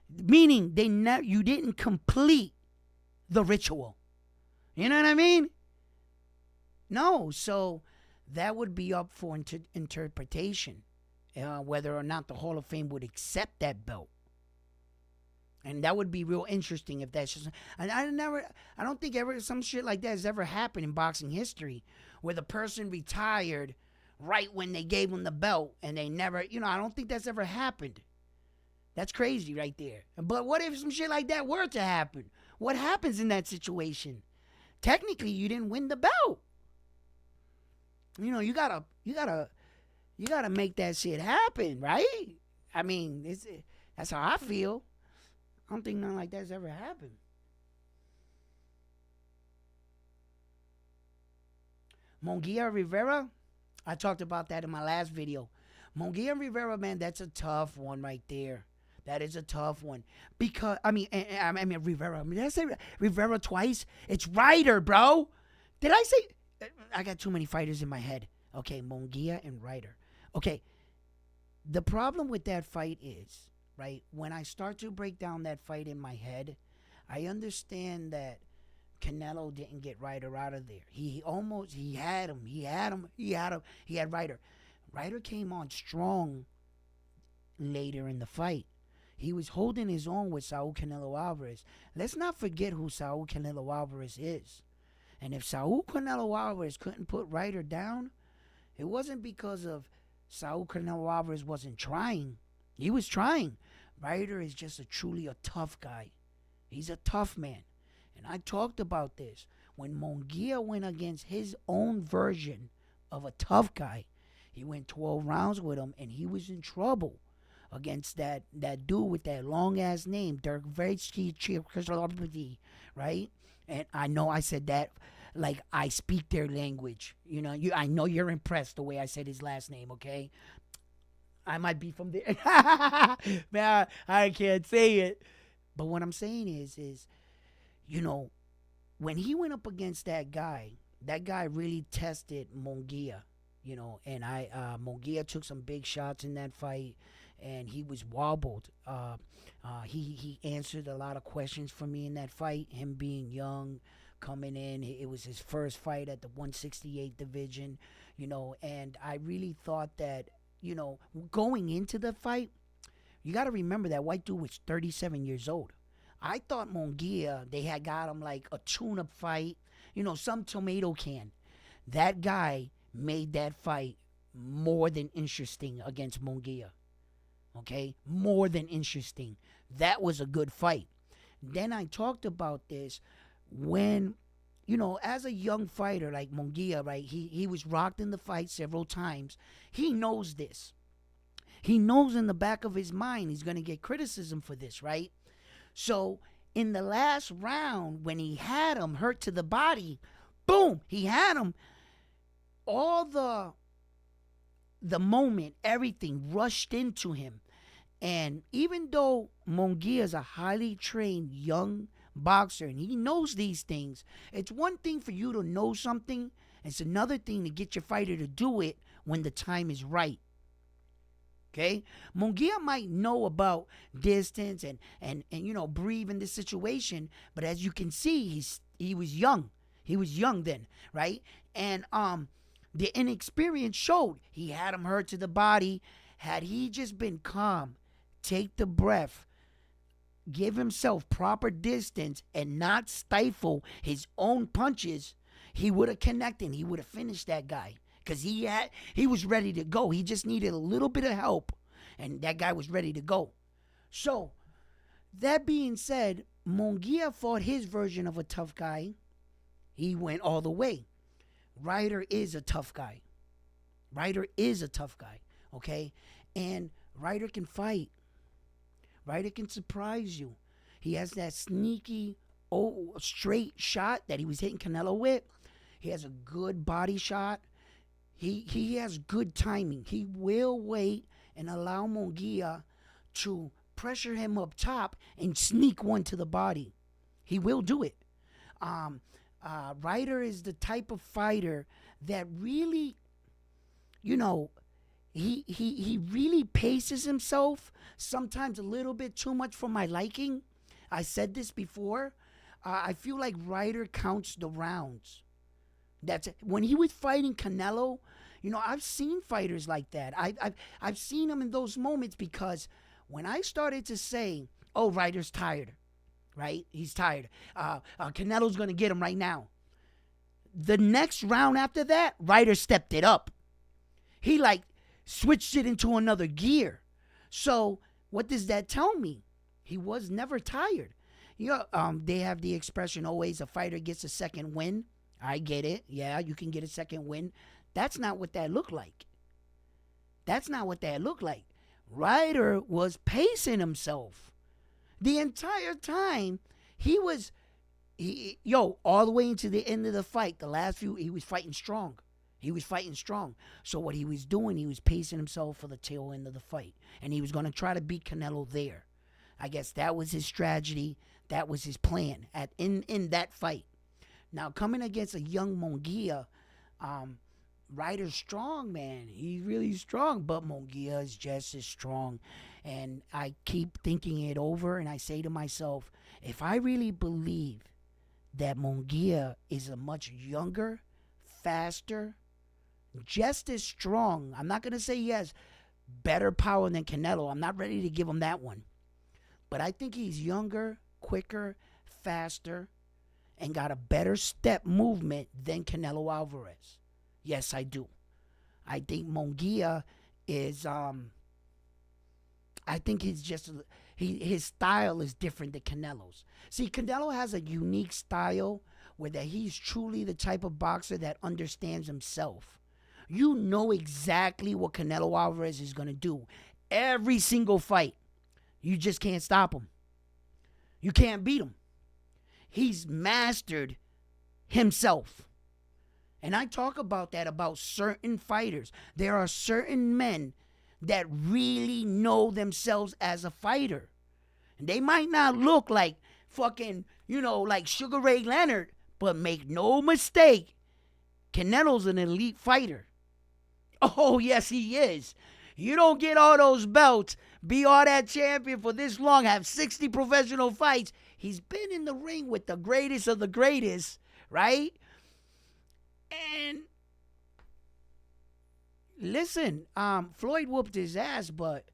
meaning you didn't complete the ritual. You know what I mean? No, so that would be up for interpretation, whether or not the Hall of Fame would accept that belt. And that would be real interesting if that's just. And I don't think ever some shit like that has ever happened in boxing history, where the person retired right when they gave them the belt and they never, I don't think that's ever happened. That's crazy right there. But what if some shit like that were to happen? What happens in that situation? Technically, you didn't win the belt. You gotta make that shit happen, right? I mean, that's how I feel. I don't think nothing like that's ever happened. Munguia Rivera, I talked about that in my last video. Munguia Rivera, man, that's a tough one right there. That is a tough one. Because, Rivera. Did I say Rivera twice? It's Ryder, bro. Did I say? I got too many fighters in my head. Okay, Munguia and Ryder. Okay, the problem with that fight is, right, when I start to break down that fight in my head, I understand that Canelo didn't get Ryder out of there. He had him. He had Ryder. Ryder came on strong later in the fight. He was holding his own with Saul Canelo Alvarez. Let's not forget who Saul Canelo Alvarez is. And if Saul Canelo Alvarez couldn't put Ryder down, it wasn't because of Saul Canelo Alvarez wasn't trying. He was trying. Ryder is just truly a tough guy. He's a tough man. And I talked about this. When Munguia went against his own version of a tough guy, he went 12 rounds with him, and he was in trouble against that dude with that long-ass name, Dirk Vertsky, right? And I know I said that like I speak their language. I know you're impressed the way I said his last name, okay? I might be from there. Man, I can't say it. But what I'm saying is, when he went up against that guy really tested Munguia, and Munguia took some big shots in that fight, and he was wobbled. He answered a lot of questions for me in that fight, him being young, coming in. It was his first fight at the 168 division, and I really thought that, going into the fight, you got to remember that white dude was 37 years old. I thought Munguia, they had got him like a tune-up fight, some tomato can. That guy made that fight more than interesting against Munguia. Okay? More than interesting. That was a good fight. Then I talked about this when, as a young fighter like Munguia, right, he was rocked in the fight several times. He knows this. He knows in the back of his mind he's going to get criticism for this, right? So in the last round, when he had him hurt to the body, boom, he had him. All the moment, everything rushed into him. And even though Munguia is a highly trained young boxer and he knows these things, it's one thing for you to know something. It's another thing to get your fighter to do it when the time is right. Okay? Munguia might know about distance and breathe in this situation, but as you can see, he was young. He was young then, right? And the inexperience showed. He had him hurt to the body. Had he just been calm, take the breath, give himself proper distance, and not stifle his own punches, he would have connected. He would have finished that guy. Because he was ready to go. He just needed a little bit of help. And that guy was ready to go. So, that being said, Munguia fought his version of a tough guy. He went all the way. Ryder is a tough guy. Ryder is a tough guy. Okay? And Ryder can fight. Ryder can surprise you. He has that sneaky, straight shot that he was hitting Canelo with. He has a good body shot. He has good timing. He will wait and allow Munguia to pressure him up top and sneak one to the body. He will do it. Ryder is the type of fighter that really, you know, he really paces himself, sometimes a little bit too much for my liking. I said this before. I feel like Ryder counts the rounds. That's it. When he was fighting Canelo, I've seen fighters like that. I've seen him in those moments, because when I started to say, "Oh, Ryder's tired," right? He's tired. Canelo's gonna get him right now. The next round after that, Ryder stepped it up. He switched it into another gear. So what does that tell me? He was never tired. They have the expression always, a fighter gets a second win. I get it. Yeah, you can get a second win. That's not what that looked like. That's not what that looked like. Ryder was pacing himself the entire time. He was, all the way into the end of the fight. The last few, he was fighting strong. So what he was doing, he was pacing himself for the tail end of the fight. And he was going to try to beat Canelo there. I guess that was his strategy. That was his plan in that fight. Now, coming against a young Munguia, Ryder's strong, man. He's really strong, but Munguia is just as strong. And I keep thinking it over, and I say to myself, if I really believe that Munguia is a much younger, faster, just as strong, I'm not going to say he has better power than Canelo. I'm not ready to give him that one. But I think he's younger, quicker, faster, and got a better step movement than Canelo Alvarez. Yes, I do. I think Munguia is, I think he's just, his style is different than Canelo's. See, Canelo has a unique style where that he's truly the type of boxer that understands himself. You know exactly what Canelo Alvarez is going to do every single fight. You just can't stop him. You can't beat him. He's mastered himself. And I talk about that about certain fighters. There are certain men that really know themselves as a fighter. And they might not look like fucking, like Sugar Ray Leonard, but make no mistake, Canelo's an elite fighter. Oh, yes, he is. You don't get all those belts, be all that champion for this long, have 60 professional fights. He's been in the ring with the greatest of the greatest, right? And listen, Floyd whooped his ass, but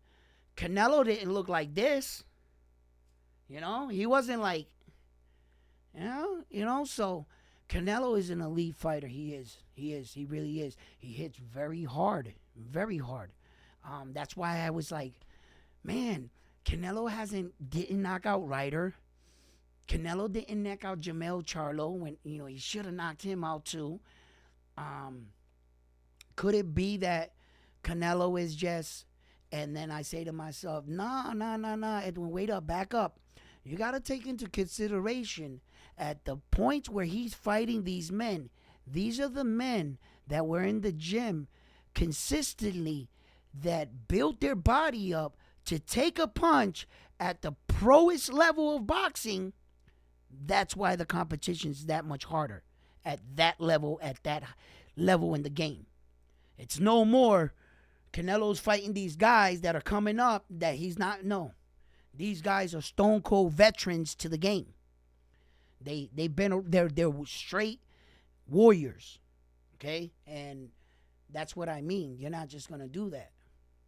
Canelo didn't look like this. He wasn't like, so Canelo is an elite fighter. He is. He really is. He hits very hard, very hard. That's why I was like, man, Canelo didn't knock out Ryder. Canelo didn't knock out Jamel Charlo when, he should have knocked him out too. Could it be that Canelo is just, and then I say to myself, nah, Edwin, wait up, back up. You got to take into consideration at the point where he's fighting these men, these are the men that were in the gym consistently that built their body up to take a punch at the proest level of boxing. That's why the competition is that much harder at that level in the game. It's no more Canelo's fighting these guys that are coming up that he's not. No, these guys are stone cold veterans to the game. They're straight warriors, okay? And that's what I mean. You're not just gonna do that.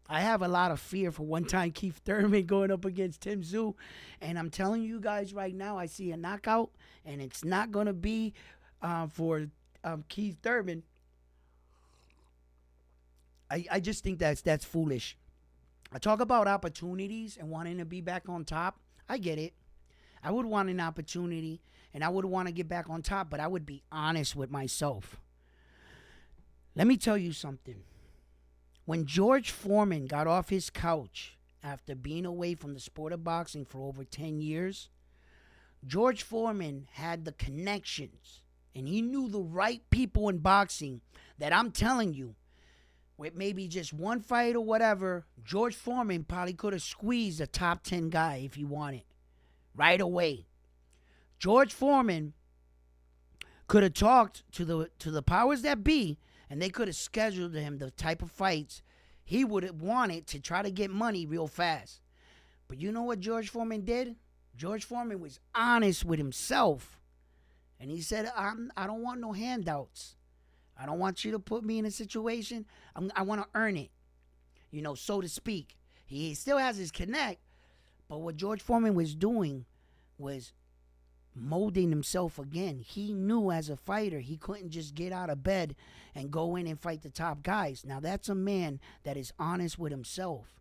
I have a lot of fear for one-time Keith Thurman going up against Tim Tszyu, and I'm telling you guys right now, I see a knockout, and it's not gonna be for Keith Thurman. I just think that's foolish. I talk about opportunities and wanting to be back on top. I get it. I would want an opportunity, and I would want to get back on top, but I would be honest with myself. Let me tell you something. When George Foreman got off his couch after being away from the sport of boxing for over 10 years, George Foreman had the connections, and he knew the right people in boxing that I'm telling you, with maybe just one fight or whatever, George Foreman probably could have squeezed a top 10 guy if he wanted right away. George Foreman could have talked to the powers that be, and they could have scheduled him the type of fights he would have wanted to try to get money real fast. But you know what George Foreman did? George Foreman was honest with himself. And he said, I don't want no handouts. I don't want you to put me in a situation. I want to earn it, so to speak. He still has his connect. But what George Foreman was doing was molding himself again. He knew as a fighter he couldn't just get out of bed and go in and fight the top guys. Now that's a man that is honest with himself.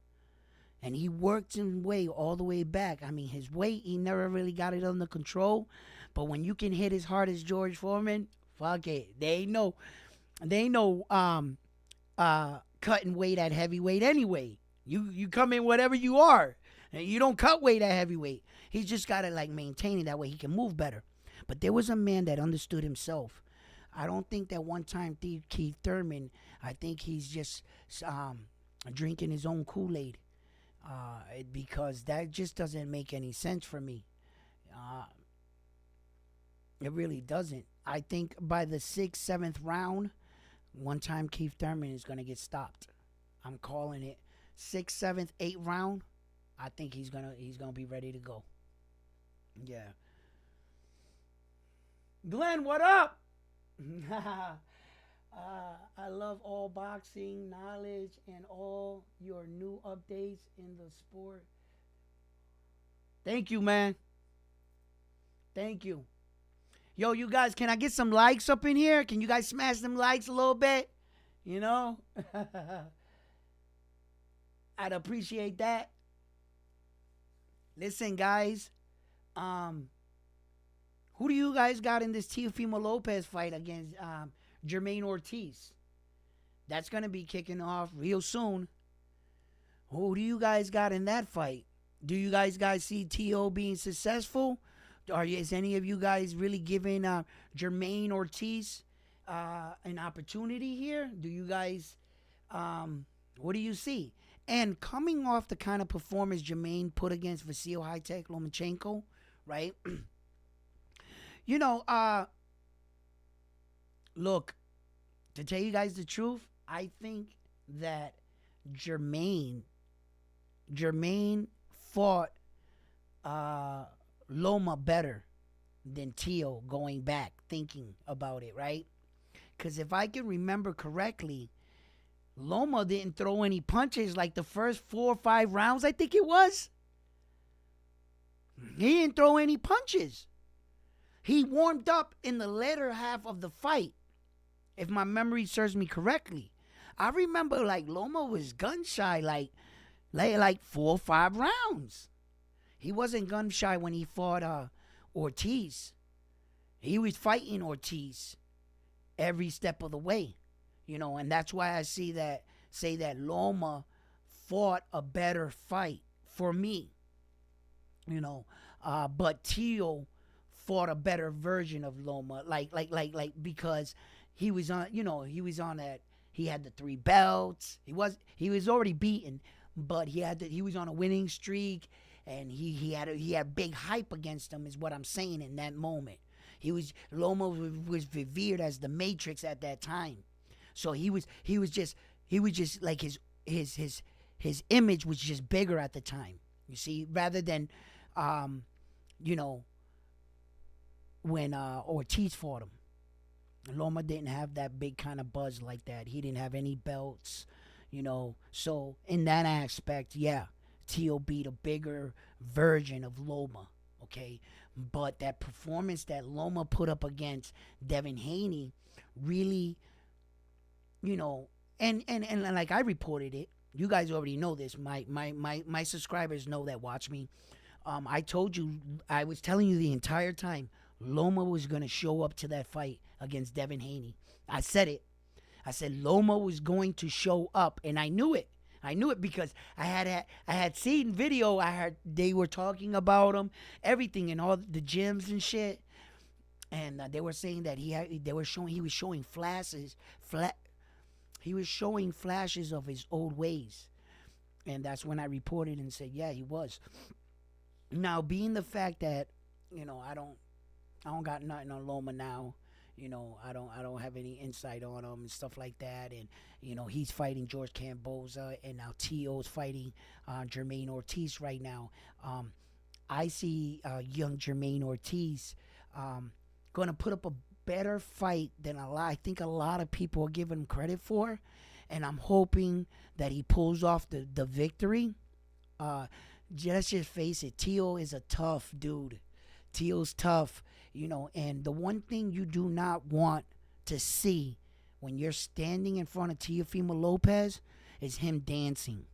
And he worked his way all the way back. I mean, his weight, he never really got it under control. But when you can hit as hard as George Foreman, fuck it. They know cutting weight at heavyweight anyway. You come in whatever you are. And you don't cut weight at heavyweight. He's just got to maintain it that way he can move better. But there was a man that understood himself. I don't think that one time Keith Thurman, I think he's just drinking his own Kool-Aid. Because that just doesn't make any sense for me. It really doesn't. I think by the 6th, 7th round, one time Keith Thurman is going to get stopped. I'm calling it 6th, 7th, 8th round. I think he's gonna be ready to go. Yeah. Glenn, what up? I love all boxing knowledge and all your new updates in the sport. Thank you, man. Thank you. Yo, you guys, can I get some likes up in here? Can you guys smash them likes a little bit? I'd appreciate that. Listen, guys. Who do you guys got in this Teofimo Lopez fight against Jermaine Ortiz? That's going to be kicking off real soon. Who do you guys got in that fight? Do you guys see T.O. being successful? Is any of you guys really giving Jermaine Ortiz an opportunity here? Do you guys, what do you see? And coming off the kind of performance Jermaine put against Vasil High-Tech Lomachenko, right? Look, to tell you guys the truth, I think that Jermaine fought Loma better than Tio going back, thinking about it, right? Because if I can remember correctly, Loma didn't throw any punches like the first 4 or 5 rounds, I think it was. He didn't throw any punches. He warmed up in the latter half of the fight, if my memory serves me correctly. I remember Loma was gun shy like 4 or 5 rounds. He wasn't gun shy when he fought Ortiz. He was fighting Ortiz every step of the way, and that's why I say that Loma fought a better fight for me, but Tio fought a better version of Loma, because he was on that. He had the 3 belts. He was already beaten, but he was on a winning streak. And he had big hype against him, is what I'm saying in that moment. Loma was revered as the Matrix at that time, so he was just like his image was just bigger at the time. You see, rather than when Ortiz fought him, Loma didn't have that big kind of buzz like that. He didn't have any belts, So in that aspect, yeah. Tio beat a bigger version of Loma, okay? But that performance that Loma put up against Devin Haney really, and like I reported it, you guys already know this. My subscribers know that watch me. I told you, I was telling you the entire time, Loma was going to show up to that fight against Devin Haney. I said it. I said Loma was going to show up, and I knew it. I knew it because I had seen video. I heard they were talking about him, everything in all the gyms and shit, and they were saying that he was showing flashes he was showing flashes of his old ways. And that's when I reported and said, yeah, he was. Now, being the fact that, I don't got nothing on Loma now. I don't have any insight on him and stuff like that. And he's fighting George Camboza, and now Tio's fighting Jermaine Ortiz right now. I see young Jermaine Ortiz gonna put up a better fight than I think a lot of people are giving him credit for, and I'm hoping that he pulls off the victory. Let's just face it, Tio is a tough dude. Tio's tough, and the one thing you do not want to see when you're standing in front of Teofimo Lopez is him dancing.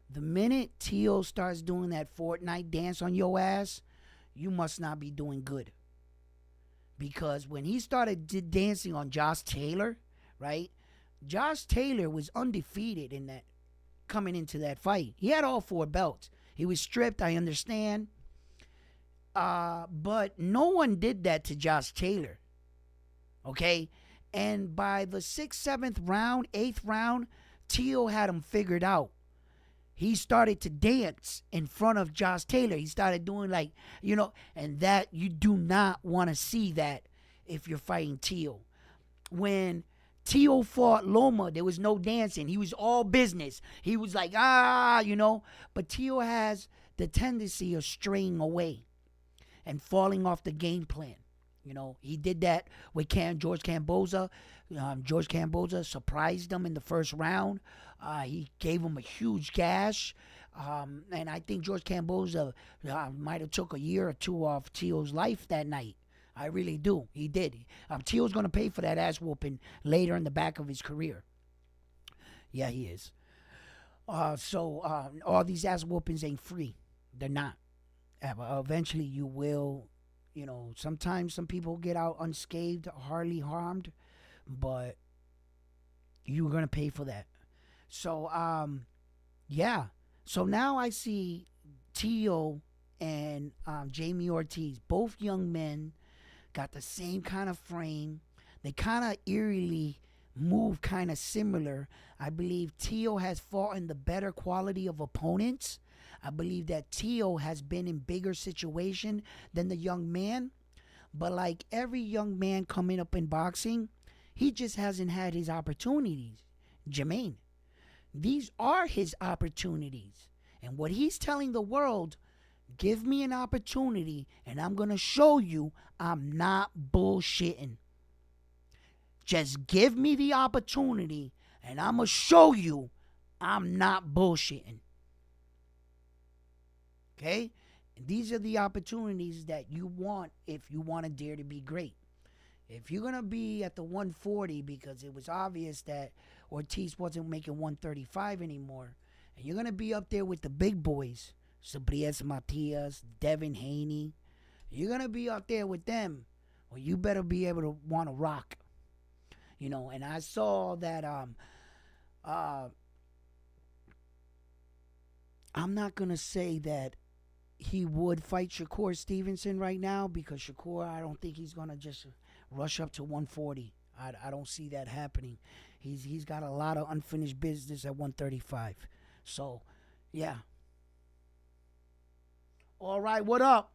The minute Tio starts doing that Fortnite dance on your ass, you must not be doing good. Because when he started dancing on Josh Taylor, right? Josh Taylor was undefeated in that coming into that fight. He had all 4 belts. He was stripped, I understand. But no one did that to Josh Taylor. Okay? And by the 6th, 7th round, 8th round, Tio had him figured out. He started to dance in front of Josh Taylor. He started doing and that you do not want to see that if you're fighting Tio. When Tio fought Loma, there was no dancing. He was all business. He was like, but Tio has the tendency of straying away and falling off the game plan. He did that with George Camboza. George Camboza surprised him in the first round. He gave him a huge gash. And I think George Camboza might have took a year or 2 off Tio's life that night. I really do. He did. Tio's going to pay for that ass whooping later in the back of his career. Yeah, he is. So all these ass whoopings ain't free. They're not. Eventually you will, sometimes some people get out unscathed, hardly harmed, but you're going to pay for that. So, yeah. So now I see Tio and Jamie Ortiz, both young men, got the same kind of frame. They kind of eerily move kind of similar. I believe Tio has fought in the better quality of opponents. I believe that Tio has been in bigger situation than the young man. But like every young man coming up in boxing, he just hasn't had his opportunities. Jermaine, these are his opportunities. And what he's telling the world, give me an opportunity and I'm going to show you I'm not bullshitting. Just give me the opportunity and I'm going to show you I'm not bullshitting. Okay? And these are the opportunities that you want if you want to dare to be great. If you're going to be at the 140 because it was obvious that Ortiz wasn't making 135 anymore, and you're going to be up there with the big boys, Sabriez Matias, Devin Haney, you're going to be up there with them, well, you better be able to want to rock. And I saw that I'm not going to say that he would fight Shakur Stevenson right now because Shakur, I don't think he's going to just rush up to 140. I don't see that happening. He's got a lot of unfinished business at 135. So, yeah. All right, what up?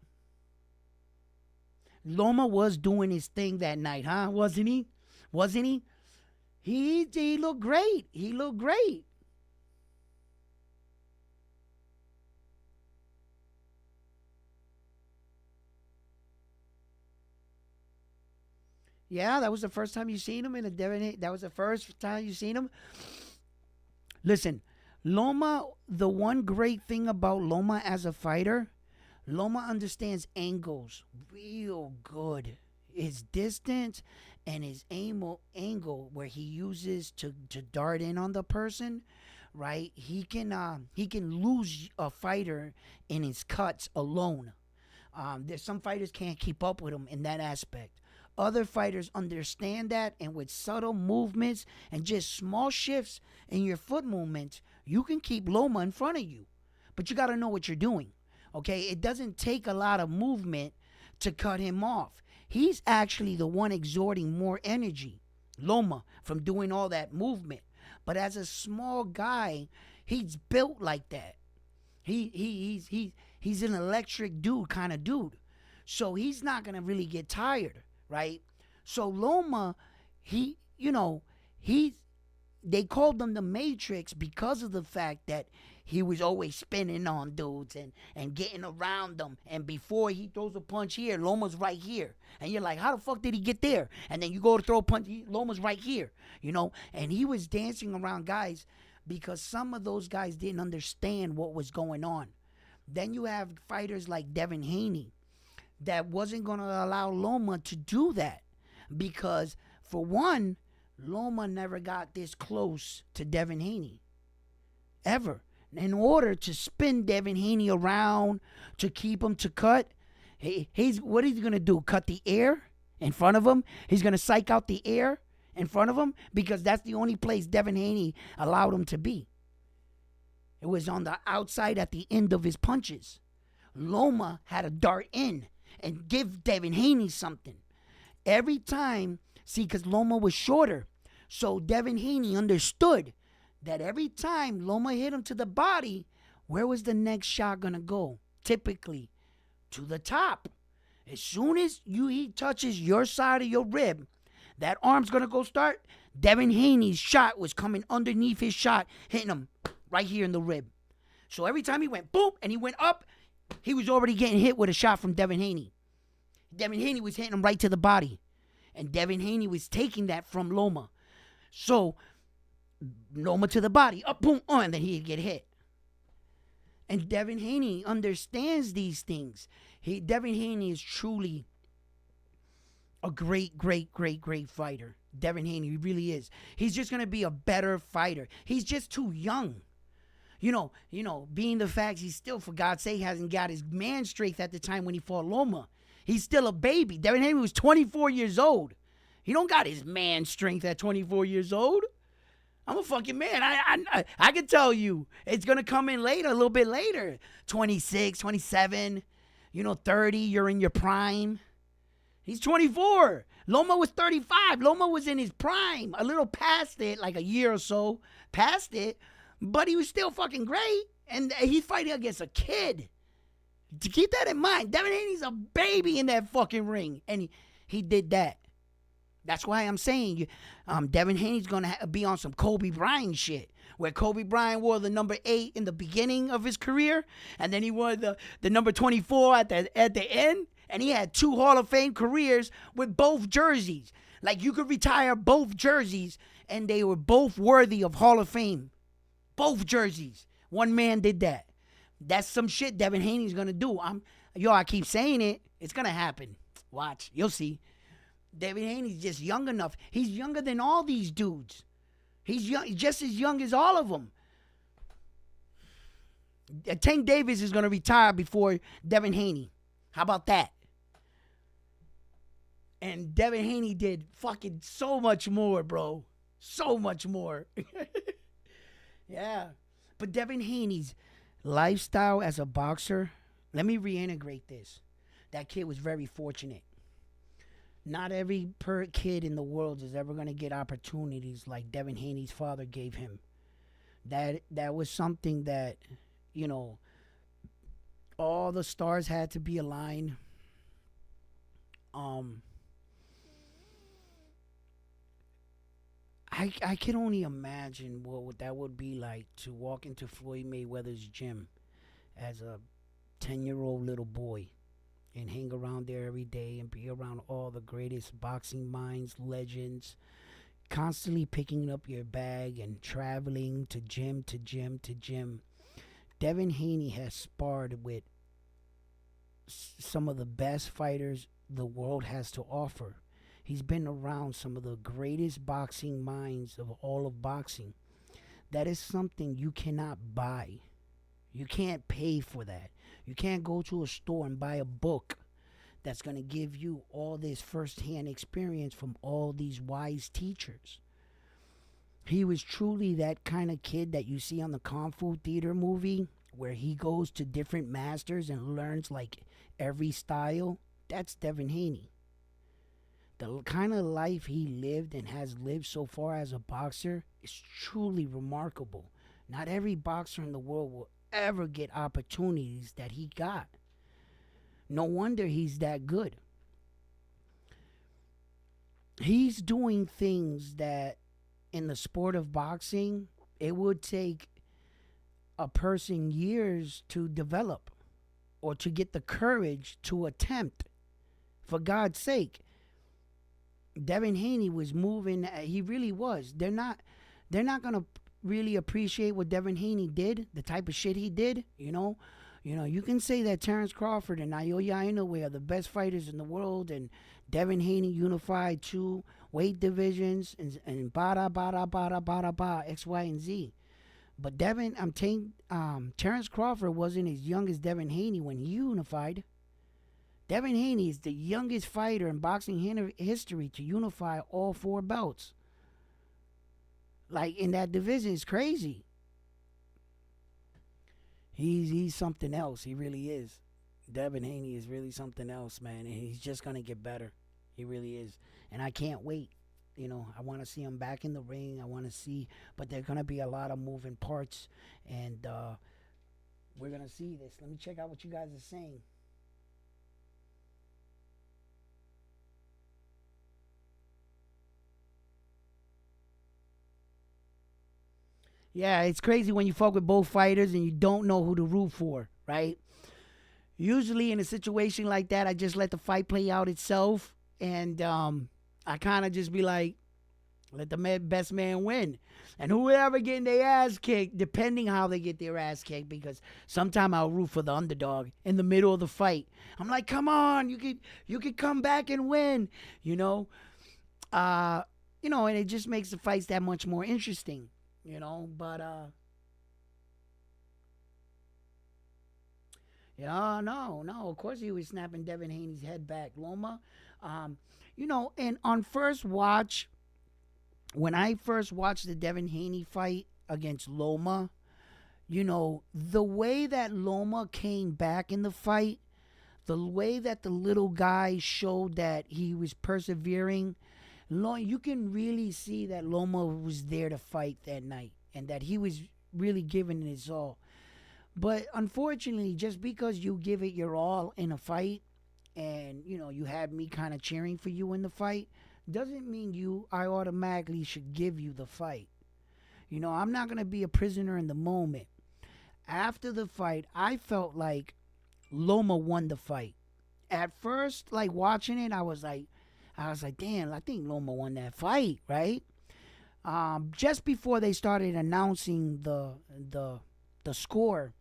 Loma was doing his thing that night, huh? Wasn't he? Wasn't he? He looked great. He looked great. Yeah, that was the first time you seen him in a Devin. That was the first time you seen him. Listen, Loma, the one great thing about Loma as a fighter, Loma understands angles real good. His distance and his angle where he uses to dart in on the person, right? He can lose a fighter in his cuts alone. There's some fighters can't keep up with him in that aspect. Other fighters understand that, and with subtle movements and just small shifts in your foot movements, you can keep Loma in front of you. But you got to know what you're doing, okay? It doesn't take a lot of movement to cut him off. He's actually the one exerting more energy, Loma, from doing all that movement. But as a small guy, he's built like that. He's an electric dude kind of dude. So he's not gonna really get tired, right? So Loma, he, he they called him the Matrix because of the fact that he was always spinning on dudes and getting around them. And before he throws a punch here, Loma's right here. And you're like, how the fuck did he get there? And then you go to throw a punch, Loma's right here, And he was dancing around guys because some of those guys didn't understand what was going on. Then you have fighters like Devin Haney that wasn't going to allow Loma to do that because, for one, Loma never got this close to Devin Haney, ever. In order to spin Devin Haney around, to keep him to cut, what is he going to do? Cut the air in front of him? He's going to psych out the air in front of him because that's the only place Devin Haney allowed him to be. It was on the outside at the end of his punches. Loma had to dart in and give Devin Haney something. Every time, because Loma was shorter. So Devin Haney understood that every time Loma hit him to the body, where was the next shot going to go? Typically, to the top. As soon as he touches your side of your rib, that arm's going to go start. Devin Haney's shot was coming underneath his shot, hitting him right here in the rib. So every time he went boom and he went up, he was already getting hit with a shot from Devin Haney. Devin Haney was hitting him right to the body. And Devin Haney was taking that from Loma. So Loma to the body, up, boom, and then he'd get hit. And Devin Haney understands these things. Devin Haney is truly a great fighter. Devin Haney, he really is. He's just going to be a better fighter. He's just too young. Being the fact he's still, for God's sake, hasn't got his man strength at the time when he fought Loma. He's still a baby. Devin Haney was 24 years old. He don't got his man strength at 24 years old. I'm a fucking man. I can tell you it's going to come in later, a little bit later. 26, 27, 30, you're in your prime. He's 24. Loma was 35. Loma was in his prime, a little past it, like a year or so past it, but he was still fucking great. And he's fighting against a kid. To keep that in mind, Devin Haney's a baby in that fucking ring, and he did that. That's why I'm saying Devin Haney's going to be on some Kobe Bryant shit, where Kobe Bryant wore the number 8 in the beginning of his career, and then he wore the number 24 at the end, and he had 2 Hall of Fame careers with both jerseys. Like, you could retire both jerseys, and they were both worthy of Hall of Fame. Both jerseys. One man did that. That's some shit Devin Haney's going to do. I keep saying it. It's going to happen. Watch. You'll see. Devin Haney's just young enough. He's younger than all these dudes. He's young, just as young as all of them. Tank Davis is going to retire before Devin Haney. How about that? And Devin Haney did fucking so much more, bro. So much more. Yeah. But Devin Haney's lifestyle as a boxer, let me reintegrate this. That kid was very fortunate. Not every kid in the world is ever going to get opportunities like Devin Haney's father gave him. That was something that, all the stars had to be aligned. I can only imagine what that would be like to walk into Floyd Mayweather's gym as a 10-year-old little boy and hang around there every day and be around all the greatest boxing minds, legends, constantly picking up your bag and traveling to gym to gym to gym. Devin Haney has sparred with some of the best fighters the world has to offer. He's been around some of the greatest boxing minds of all of boxing. That is something you cannot buy. You can't pay for that. You can't go to a store and buy a book that's going to give you all this firsthand experience from all these wise teachers. He was truly that kind of kid that you see on the Kung Fu Theater movie, where he goes to different masters and learns like every style. That's Devin Haney. The kind of life he lived and has lived so far as a boxer is truly remarkable. Not every boxer in the world will ever get opportunities that he got. No wonder he's that good. He's doing things that in the sport of boxing, it would take a person years to develop or to get the courage to attempt. For God's sake, Devin Haney was moving. He really was. They're not gonna really appreciate what Devin Haney did, the type of shit he did. You can say that Terrence Crawford and Naoya Inoue are the best fighters in the world, and Devin Haney unified 2 weight divisions and bada bada bada bada ba X, Y, and Z. But Terrence Crawford wasn't as young as Devin Haney when he unified. Devin Haney is the youngest fighter in boxing history to unify all 4 belts. Like, in that division, it's crazy. He's something else. He really is. Devin Haney is really something else, man. And he's just going to get better. He really is. And I can't wait. I want to see him back in the ring. I want to see. But there's going to be a lot of moving parts. And we're going to see this. Let me check out what you guys are saying. Yeah, it's crazy when you fuck with both fighters and you don't know who to root for, right? Usually in a situation like that, I just let the fight play out itself, and I kind of just be like, let the best man win. And whoever getting their ass kicked, depending how they get their ass kicked, because sometimes I'll root for the underdog in the middle of the fight. I'm like, come on, you could come back and win, and it just makes the fights that much more interesting. But yeah, no, of course he was snapping Devin Haney's head back. Loma, and on first watch, when I first watched the Devin Haney fight against Loma, the way that Loma came back in the fight, the way that the little guy showed that he was persevering, you can really see that Loma was there to fight that night and that he was really giving it his all. But unfortunately, just because you give it your all in a fight and, you had me kind of cheering for you in the fight, doesn't mean I automatically should give you the fight. I'm not going to be a prisoner in the moment. After the fight, I felt like Loma won the fight. At first, like watching it, I was like, damn, I think Loma won that fight, right? Just before they started announcing the score,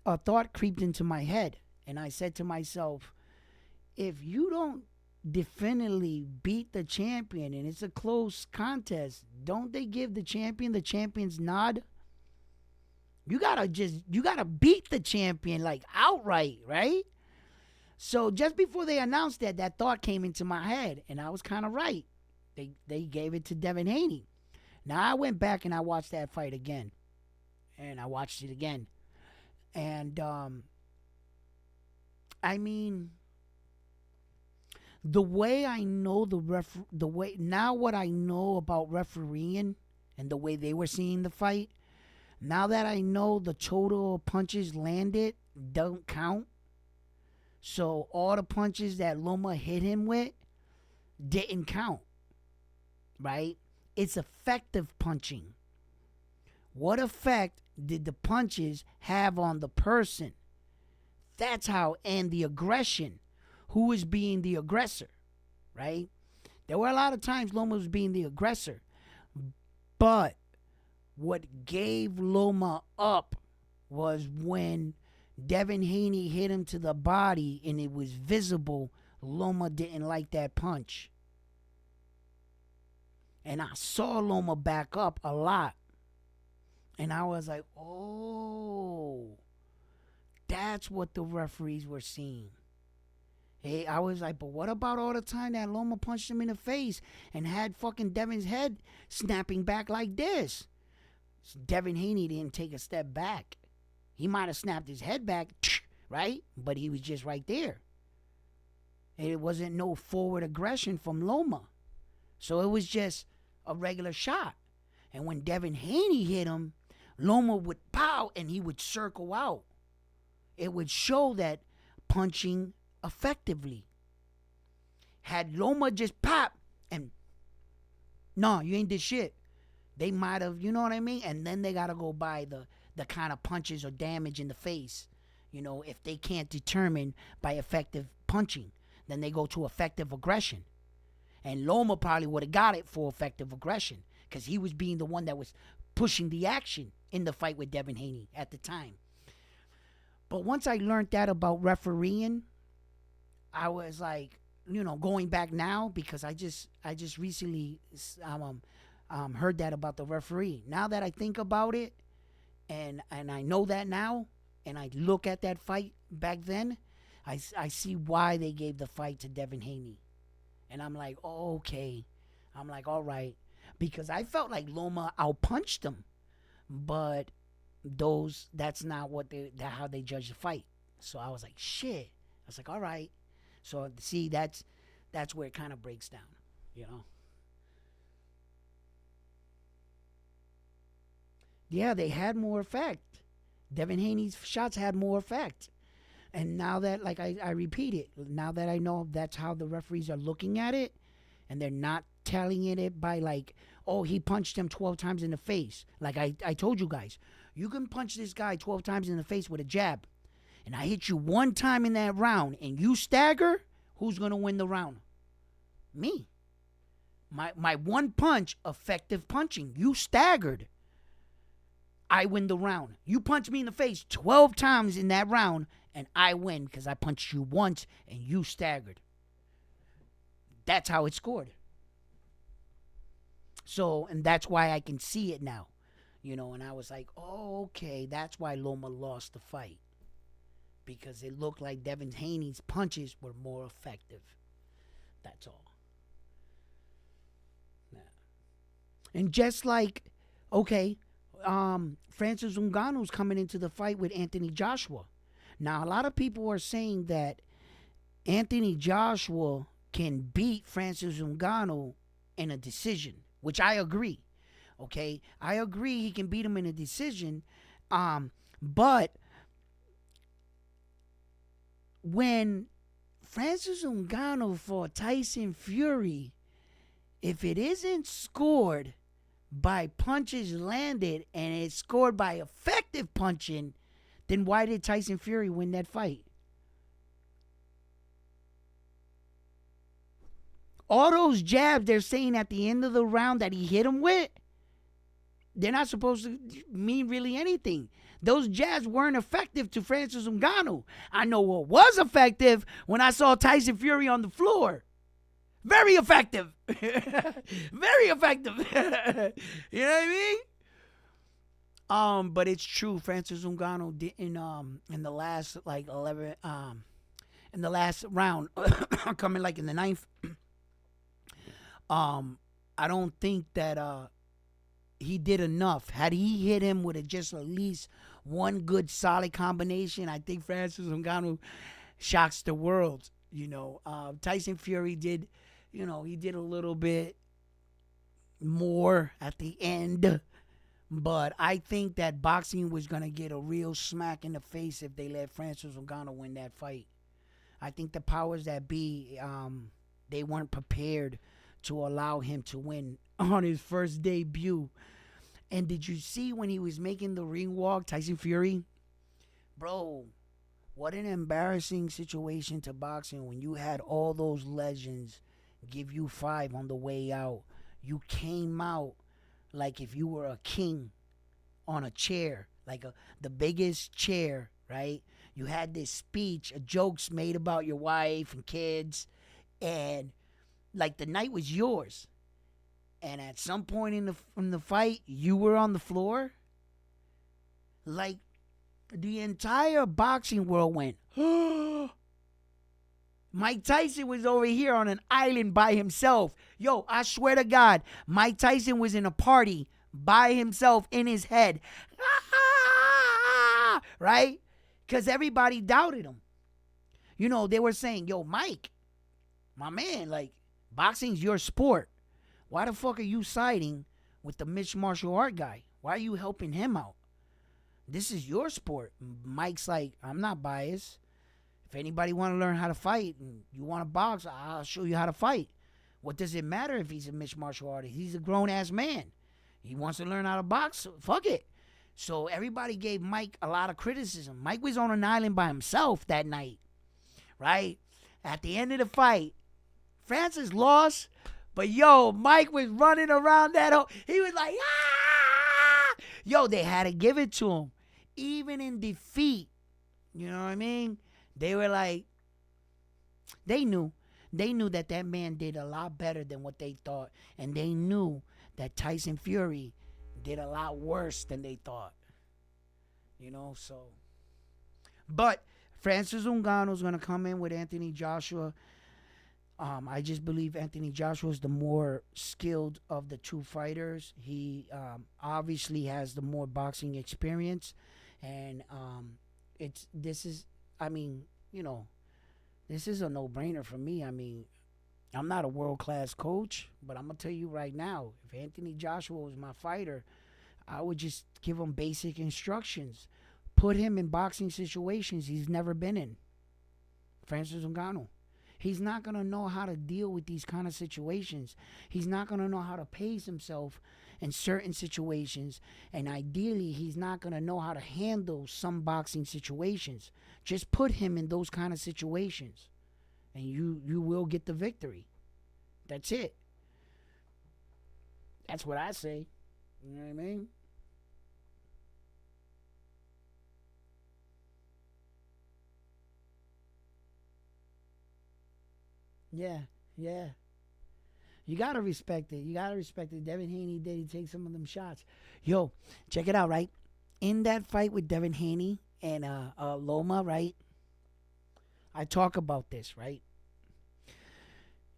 a thought creeped into my head, and I said to myself, if you don't definitively beat the champion and it's a close contest, don't they give the champion's nod? You gotta beat the champion like outright, right? So just before they announced that thought came into my head, and I was kind of right. They gave it to Devin Haney. Now I went back and I watched that fight again, and I watched it again, and I mean, the way I know what I know about refereeing and the way they were seeing the fight, now that I know the total punches landed don't count. So all the punches that Loma hit him with didn't count, right? It's effective punching. What effect did the punches have on the person? That's how, and the aggression. Who was being the aggressor, right? There were a lot of times Loma was being the aggressor. But what gave Loma up was when Devin Haney hit him to the body and it was visible Loma didn't like that punch. And I saw Loma back up a lot. And I was like, oh, that's what the referees were seeing. Hey, I was like, but what about all the time that Loma punched him in the face and had fucking Devin's head snapping back like this? Devin Haney didn't take a step back. He might have snapped his head back, right? But he was just right there. It wasn't no forward aggression from Loma. So it was just a regular shot. And when Devin Haney hit him, Loma would pow and he would circle out. It would show that punching effectively. Had Loma just pop and no, you ain't did shit, they might have, you know what I mean? And then they got to go by the kind of punches or damage in the face. You know, if they can't determine by effective punching, then they go to effective aggression. And Loma probably would have got it for effective aggression because he was being the one that was pushing the action in the fight with Devin Haney at the time. But once I learned that about refereeing, I was like, you know, going back now because I just recently heard that about the referee. Now that I think about it, and I know that now, and I look at that fight back then, I see why they gave the fight to Devin Haney. And I'm like, oh, okay. I'm like, all right. Because I felt like Loma outpunched him. But that's not how they judge the fight. So I was like, shit. I was like, all right. So see, that's where it kind of breaks down, you know. Yeah, they had more effect. Devin Haney's shots had more effect. And now that, like I repeat it, now that I know that's how the referees are looking at it, and they're not telling it by like, oh, he punched him 12 times in the face. Like I told you guys, you can punch this guy 12 times in the face with a jab. And I hit you one time in that round and you stagger, who's going to win the round? Me. My one punch, effective punching. You staggered. I win the round. You punch me in the face 12 times in that round and I win because I punched you once and you staggered. That's how it scored. So, and that's why I can see it now. You know, and I was like, oh, okay, that's why Loma lost the fight. Because it looked like Devin Haney's punches were more effective. That's all. Yeah. And just like, okay, Francis Ngannou's coming into the fight with Anthony Joshua. Now, a lot of people are saying that Anthony Joshua can beat Francis Ngannou in a decision, which I agree. Okay, I agree he can beat him in a decision, but when Francis Ngannou fought Tyson Fury, if it isn't scored by punches landed and it's scored by effective punching, then why did Tyson Fury win that fight? All those jabs they're saying at the end of the round that he hit him with, they're not supposed to mean really anything. Those jabs weren't effective to Francis Ngannou. I know what was effective when I saw Tyson Fury on the floor. Very effective. Very effective. You know what I mean? But it's true. Francis Ngannou didn't in the last like 11 in the last round coming like in the ninth. I don't think that he did enough. Had he hit him with just at least one good solid combination, I think Francis Ngannou shocks the world. You know, Tyson Fury did, you know, he did a little bit more at the end. But I think that boxing was going to get a real smack in the face if they let Francis Ngannou win that fight. I think the powers that be, they weren't prepared to allow him to win on his first debut. And did you see when he was making the ring walk, Tyson Fury? Bro, what an embarrassing situation to boxing when you had all those legends give you 5 on the way out. You came out like if you were a king on a chair, like the biggest chair, right? You had this speech, jokes made about your wife and kids, and like the night was yours. And at some point in the fight, you were on the floor. Like the entire boxing world went, Mike Tyson was over here on an island by himself. Yo, I swear to God, Mike Tyson was in a party by himself in his head. Right? Because everybody doubted him. You know, they were saying, yo, Mike, My man, like, boxing's your sport. Why the fuck are you siding with the mixed martial art guy? Why are you helping him out? This is your sport. Mike's like, I'm not biased. If anybody want to learn how to fight and you want to box, I'll show you how to fight. What does it matter if he's a mixed martial artist? He's a grown ass man. He wants to learn how to box. Fuck it. So everybody gave Mike a lot of criticism. Mike was on an island by himself that night, right? At the end of the fight, Francis lost, but yo, Mike was running around that hole. He was like, ah! Yo, they had to give it to him. Even in defeat, you know what I mean? They were like, they knew. They knew that that man did a lot better than what they thought. And they knew that Tyson Fury did a lot worse than they thought. You know, so. But Francis Ngannou's going to come in with Anthony Joshua. I just believe Anthony Joshua is the more skilled of the two fighters. He obviously has the more boxing experience. And this is a no-brainer for me. I mean, I'm not a world-class coach, but I'm going to tell you right now, if Anthony Joshua was my fighter, I would just give him basic instructions. Put him in boxing situations he's never been in. Francis Ngannou. He's not going to know how to deal with these kind of situations. He's not going to know how to pace himself in certain situations. And ideally, he's not going to know how to handle some boxing situations. Just put him in those kind of situations. And you will get the victory. That's it. That's what I say. You know what I mean? Yeah, yeah. You gotta respect it. You gotta respect it. Devin Haney did. He take some of them shots. Yo, check it out, right? In that fight with Devin Haney and Loma, right? I talk about this, right?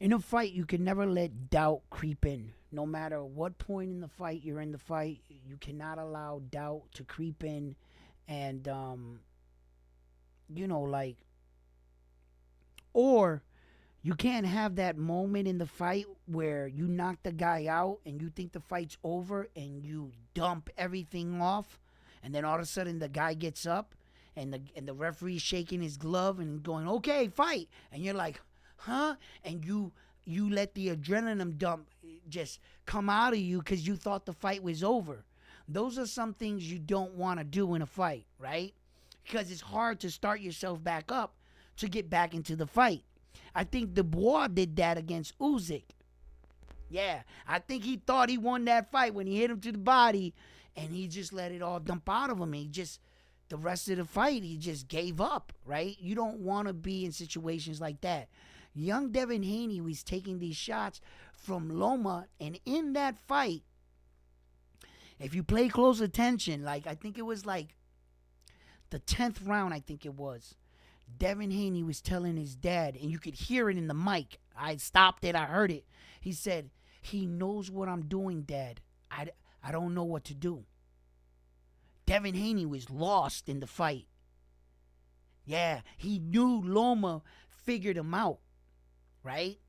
In a fight, you can never let doubt creep in. No matter what point in the fight you're in the fight, you cannot allow doubt to creep in, and like, or you can't have that moment in the fight where you knock the guy out and you think the fight's over and you dump everything off, and then all of a sudden the guy gets up and the referee's shaking his glove and going, "Okay, fight," and you're like, "Huh?" And you let the adrenaline dump just come out of you because you thought the fight was over. Those are some things you don't want to do in a fight, right? Because it's hard to start yourself back up to get back into the fight. I think Dubois did that against Usyk. Yeah, I think he thought he won that fight when he hit him to the body, and he just let it all dump out of him. The rest of the fight, he just gave up, right? You don't want to be in situations like that. Young Devin Haney was taking these shots from Loma, and in that fight, if you play close attention, like I think it was like the 10th round, I think it was, Devin Haney was telling his dad, and you could hear it in the mic. I stopped it. I heard it. He said, "He knows what I'm doing, Dad. I don't know what to do." Devin Haney was lost in the fight. Yeah, he knew Loma figured him out, right?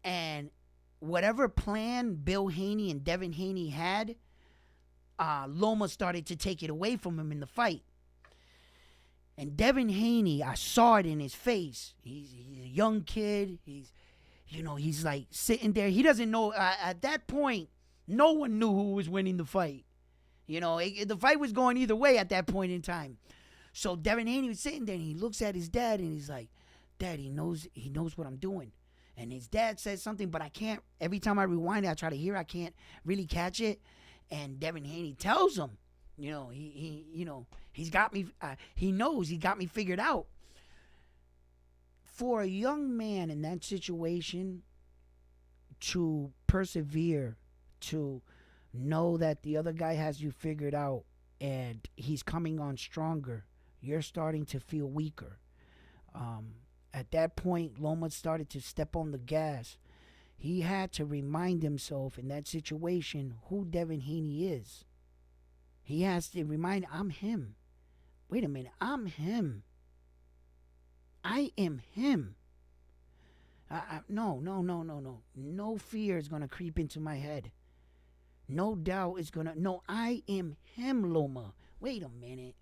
And whatever plan Bill Haney and Devin Haney had, Loma started to take it away from him in the fight. And Devin Haney, I saw it in his face. He's a young kid. He's like sitting there. He doesn't know. At that point, no one knew who was winning the fight. The fight was going either way at that point in time. So Devin Haney was sitting there, and he looks at his dad, and he's like, "Dad, he knows what I'm doing." And his dad says something, but I can't. Every time I rewind it, I try to hear. I can't really catch it. And Devin Haney tells him, he's got me. He knows he got me figured out. For a young man in that situation to persevere, to know that the other guy has you figured out and he's coming on stronger, you're starting to feel weaker. At that point, Loma started to step on the gas. He had to remind himself in that situation who Devin Haney is. He has to remind, I'm him. Wait a minute, I'm him. I am him. No, no, no, no, no. No fear is gonna creep into my head. No doubt is gonna. No, I am him, Loma. Wait a minute.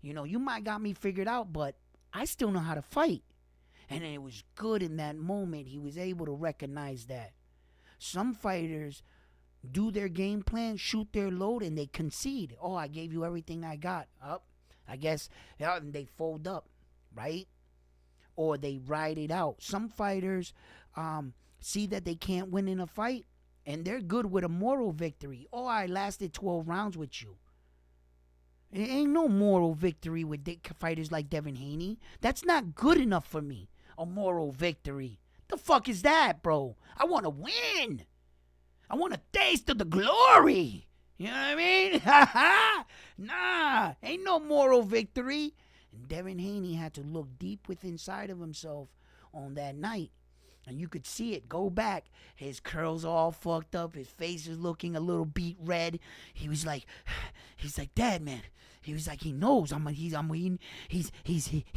You might got me figured out, but I still know how to fight. And it was good in that moment. He was able to recognize that. Some fighters do their game plan, shoot their load, and they concede. Oh, I gave you everything I got. Up, I guess, yeah, and they fold up, right? Or they ride it out. Some fighters see that they can't win in a fight, and they're good with a moral victory. Oh, I lasted 12 rounds with you. It ain't no moral victory with fighters like Devin Haney. That's not good enough for me. A moral victory. The fuck is that, bro? I want to win. I want a taste of the glory. You know what I mean? Nah, ain't no moral victory. And Devin Haney had to look deep within inside of himself on that night. And you could see it. Go back. His curls all fucked up. His face is looking a little beet red. He's like, Dad, man. He was like, he knows he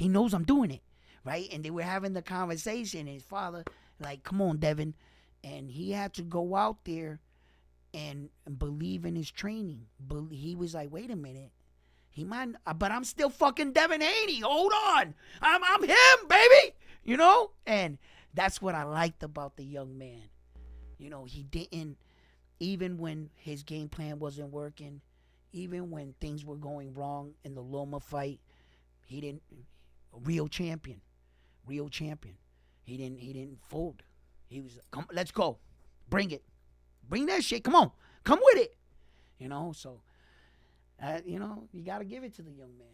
knows I'm doing it, right? And they were having the conversation. His father, like, come on, Devin, and he had to go out there and believe in his training. He was like, wait a minute, he might, but I'm still fucking Devin Haney. Hold on, I'm him, baby. And that's what I liked about the young man. He didn't, even when his game plan wasn't working. Even when things were going wrong in the Loma fight, he didn't. Real champion. He didn't fold. He was, come, let's go, bring it, bring that shit. Come on, come with it. So, you gotta give it to the young man.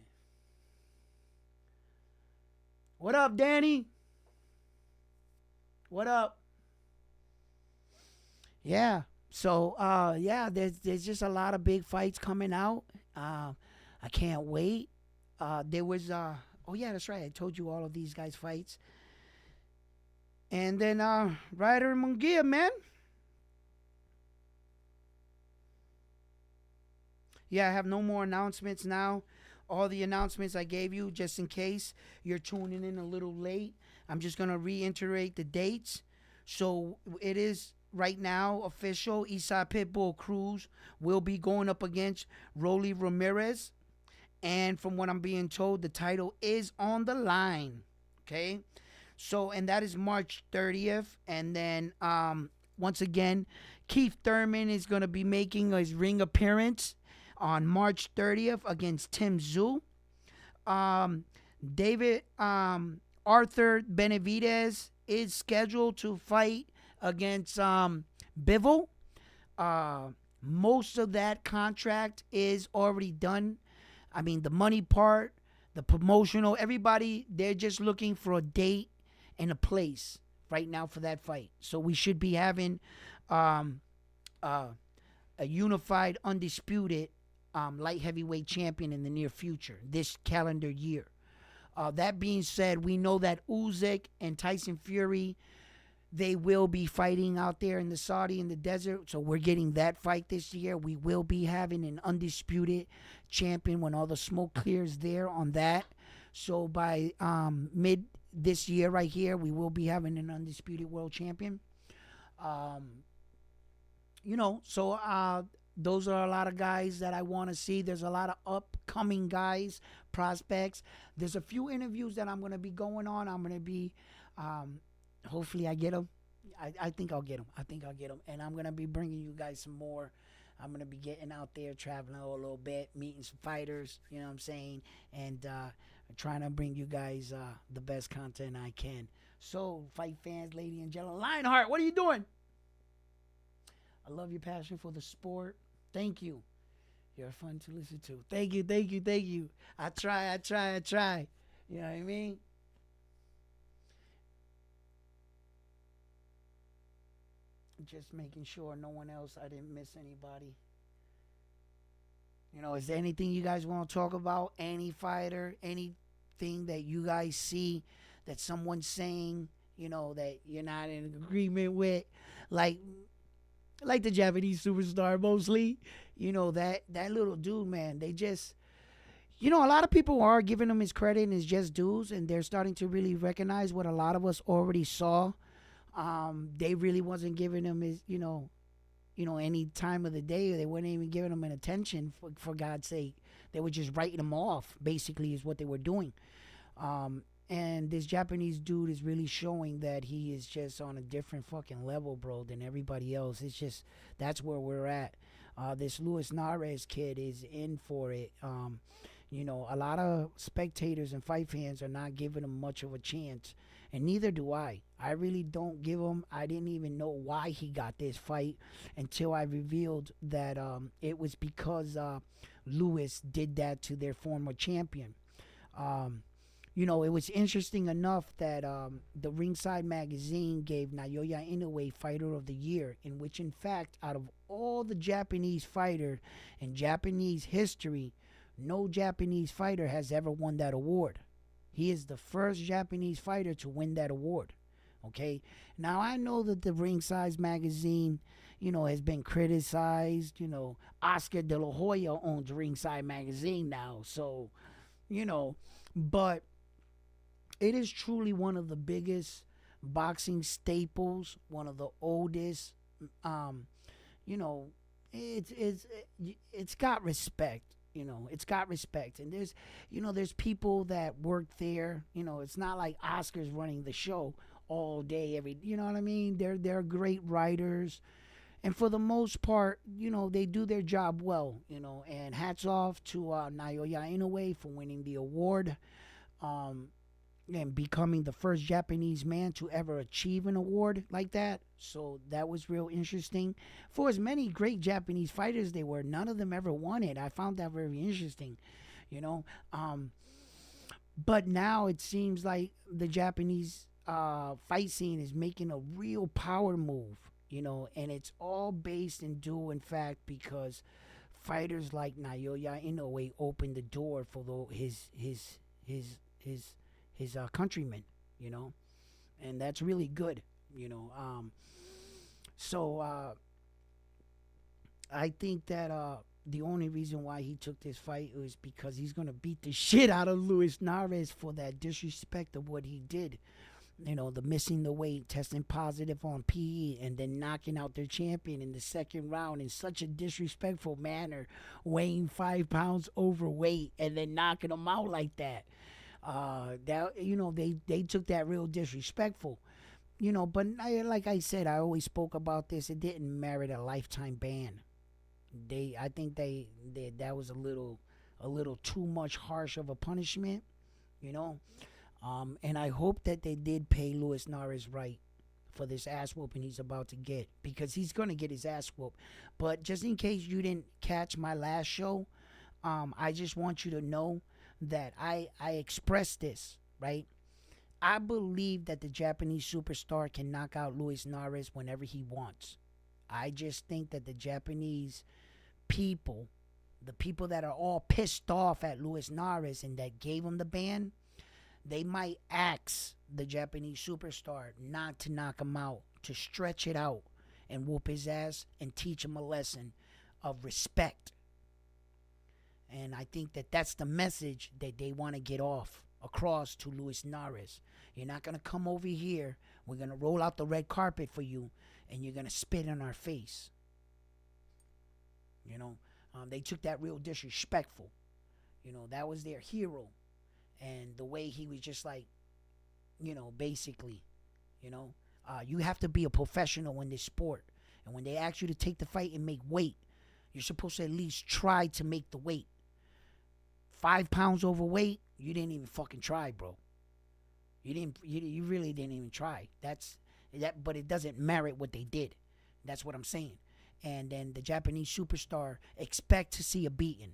What up, Danny? What up? Yeah. So, there's just a lot of big fights coming out. I can't wait. There was, oh yeah, that's right. I told you all of these guys' fights. And then, Ryder and Munguia, man. Yeah, I have no more announcements now. All the announcements I gave you, just in case you're tuning in a little late. I'm just going to reiterate the dates. So, it is right now official. Eastside Pitbull Cruz will be going up against Rolly Ramirez. And from what I'm being told, the title is on the line. Okay? So, and that is March 30th. And then, once again, Keith Thurman is going to be making his ring appearance on March 30th against Tim Tzsu. David Arthur Benavidez is scheduled to fight against Bivol. Most of that contract is already done. I mean, the money part, the promotional, everybody, they're just looking for a date and a place right now for that fight. So we should be having a unified, undisputed light heavyweight champion in the near future, this calendar year. That being said, we know that Usyk and Tyson Fury, they will be fighting out there in the Saudi, in the desert. So we're getting that fight this year. We will be having an undisputed champion when all the smoke clears there on that. So by mid this year right here, we will be having an undisputed world champion. So those are a lot of guys that I want to see. There's a lot of upcoming guys, prospects. There's a few interviews that I'm going to be going on. I'm going to be, hopefully I get them. I think I'll get them. And I'm going to be bringing you guys some more. I'm going to be getting out there, traveling a little bit, meeting some fighters, you know what I'm saying? And trying to bring you guys the best content I can. So, fight fans, ladies and gentlemen. Lionheart, what are you doing? I love your passion for the sport. Thank you. You're fun to listen to. Thank you. I try. You know what I mean? Just making sure no one else, I didn't miss anybody. Is there anything you guys want to talk about? Any fighter, anything that you guys see that someone's saying, that you're not in agreement with? Like the Japanese superstar mostly, that little dude, man, they just, a lot of people are giving him his credit and his just dues, and they're starting to really recognize what a lot of us already saw They really wasn't giving him his, any time of the day. They weren't even giving him an attention, for God's sake. They were just writing him off, basically, is what they were doing. And this Japanese dude is really showing that he is just on a different fucking level, bro, than everybody else. It's just, that's where we're at. This Luis Nares kid is in for it. A lot of spectators and fight fans are not giving him much of a chance, and neither do I. I really don't give him. I didn't even know why he got this fight until I revealed that it was because Lewis did that to their former champion. It was interesting enough that the Ringside Magazine gave Naoya Inoue Fighter of the Year, in which, in fact, out of all the Japanese fighters in Japanese history, no Japanese fighter has ever won that award. He is the first Japanese fighter to win that award. Okay? Now, I know that the Ringside Magazine, has been criticized. Oscar De La Hoya owns Ringside Magazine now. So, but it is truly one of the biggest boxing staples, one of the oldest. It's got respect. It's got respect, and there's people that work there. It's not like Oscar's running the show all day, you know what I mean? They're great writers, and for the most part, they do their job well. And hats off to Naoya Inoue for winning the award. And becoming the first Japanese man to ever achieve an award like that. So that was real interesting. For as many great Japanese fighters they were, none of them ever won it. I found that very interesting, But now it seems like the Japanese fight scene is making a real power move, and it's all based and due, in fact, because fighters like Naoya Inoue opened the door for his countrymen, and that's really good, So I think that the only reason why he took this fight was because he's gonna beat the shit out of Luis Nares for that disrespect of what he did. The missing the weight, testing positive on PE, and then knocking out their champion in the second round in such a disrespectful manner, weighing 5 pounds overweight, and then knocking him out like that. They took that real disrespectful, but like I said, I always spoke about this. It didn't merit a lifetime ban. I think that was a little too much harsh of a punishment, and I hope that they did pay Luis Nares right for this ass whooping he's about to get, because he's gonna get his ass whooped. But just in case you didn't catch my last show, I just want you to know that I expressed this, right? I believe that the Japanese superstar can knock out Luis Nares whenever he wants. I just think that the Japanese people, the people that are all pissed off at Luis Nares and that gave him the ban, they might ask the Japanese superstar not to knock him out, to stretch it out and whoop his ass and teach him a lesson of respect. And I think that that's the message that they want to get across to Luis Nares. You're not going to come over here. We're going to roll out the red carpet for you, and you're going to spit in our face. They took that real disrespectful. That was their hero. And the way he was just like, basically, you have to be a professional in this sport. And when they ask you to take the fight and make weight, you're supposed to at least try to make the weight. 5 pounds overweight, you didn't even fucking try, bro. You really didn't even try. But it doesn't merit what they did. That's what I'm saying. And then the Japanese superstar expect to see a beating.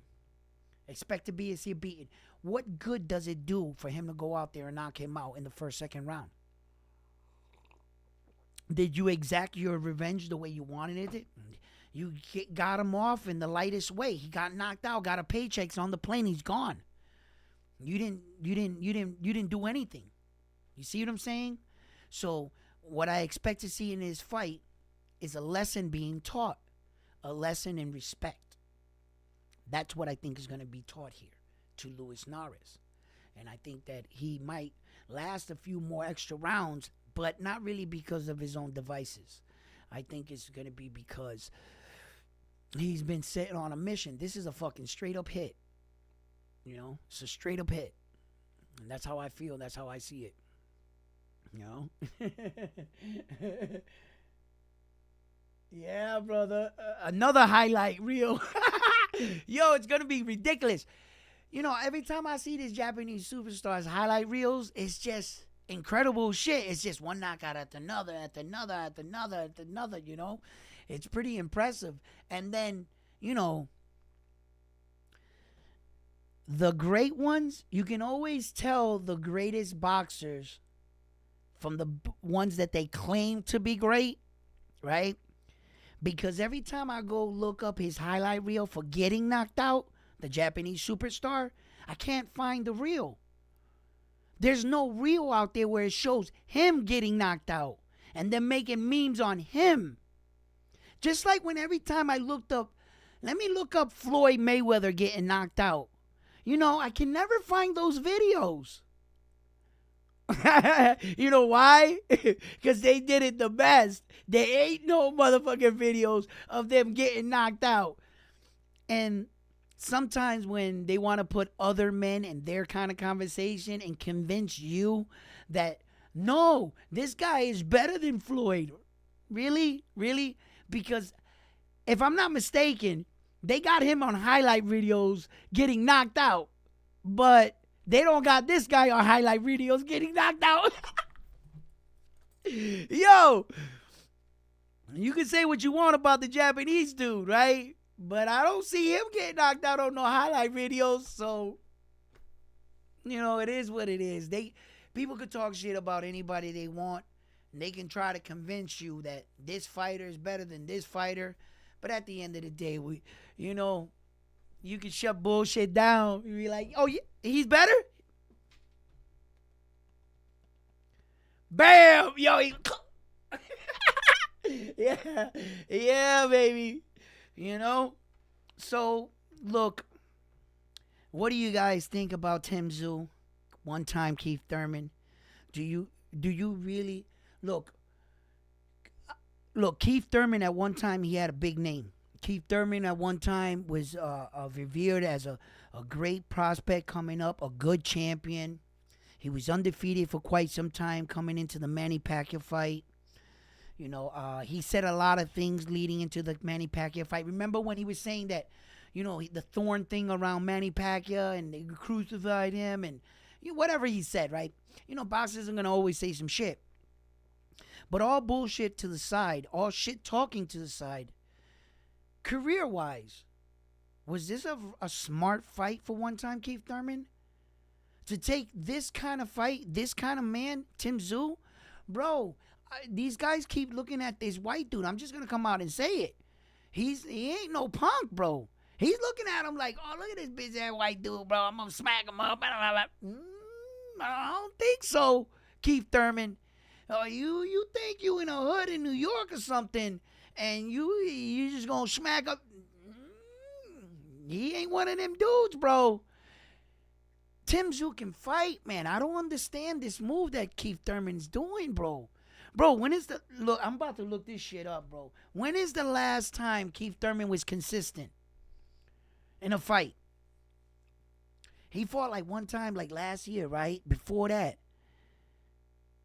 See a beating. What good does it do for him to go out there and knock him out in the first, second round? Did you exact your revenge the way you wanted it? You got him off in the lightest way. He got knocked out, got a paycheck, on the plane, he's gone. You didn't do anything. You see what I'm saying? So what I expect to see in his fight is a lesson being taught, a lesson in respect. That's what I think is going to be taught here to Luis Nares. And I think that he might last a few more extra rounds but not really because of his own devices. I think it's going to be because he's been set on a mission. This is a fucking straight up hit. You know, it's a straight up hit. And that's how I feel. That's how I see it. You know? Yeah, brother. Another highlight reel. Yo, it's going to be ridiculous. You know, every time I see these Japanese superstars highlight reels, it's just incredible shit. It's just one knockout after another, after another, after another, after another, you know. It's pretty impressive. And then, you know, the great ones, you can always tell the greatest boxers from the ones that they claim to be great, right? Because every time I go look up his highlight reel for getting knocked out, the Japanese superstar, I can't find the reel. There's no reel out there where it shows him getting knocked out and then making memes on him. Just like when every time I looked up, let me look up Floyd Mayweather getting knocked out. You know, I can never find those videos. You know why? Because they did it the best. There ain't no motherfucking videos of them getting knocked out. And sometimes when they want to put other men in their kind of conversation and convince you that, no, this guy is better than Floyd. Really? Really? Because if I'm not mistaken, they got him on highlight videos getting knocked out. But they don't got this guy on highlight videos getting knocked out. Yo, you can say what you want about the Japanese dude, right? But I don't see him getting knocked out on no highlight videos. So, you know, it is what it is. People could talk shit about anybody they want. And they can try to convince you that this fighter is better than this fighter. But at the end of the day, you know, you can shut bullshit down. You be like, oh, yeah, he's better? Bam! Yo, yeah, baby. You know? So, look, what do you guys think about Tim Tszyu? One time Keith Thurman. Do you really look, Keith Thurman at one time he had a big name. Keith Thurman at one time was revered as a great prospect coming up, a good champion. He was undefeated for quite some time coming into the Manny Pacquiao fight. You know, he said a lot of things leading into the Manny Pacquiao fight. Remember when he was saying that, you know, the thorn thing around Manny Pacquiao and they crucified him and whatever he said, right? You know, boxers are going to always say some shit. But all bullshit to the side, all shit talking to the side, career-wise, was this a smart fight for one time Keith Thurman? To take this kind of fight, this kind of man, Tim Tszyu? Bro, these guys keep looking at this white dude. I'm just going to come out and say it. He ain't no punk, bro. He's looking at him like, oh, look at this bitch ass white dude, bro. I'm going to smack him up. I don't think so, Keith Thurman. Oh, you think you in a hood in New York or something, and you just gonna smack up? He ain't one of them dudes, bro. Tim Tszyu can fight, man. I don't understand this move that Keith Thurman's doing, bro. Bro, when is the look? I'm about to look this shit up, bro. When is the last time Keith Thurman was consistent in a fight? He fought like one time, like last year, right? Before that.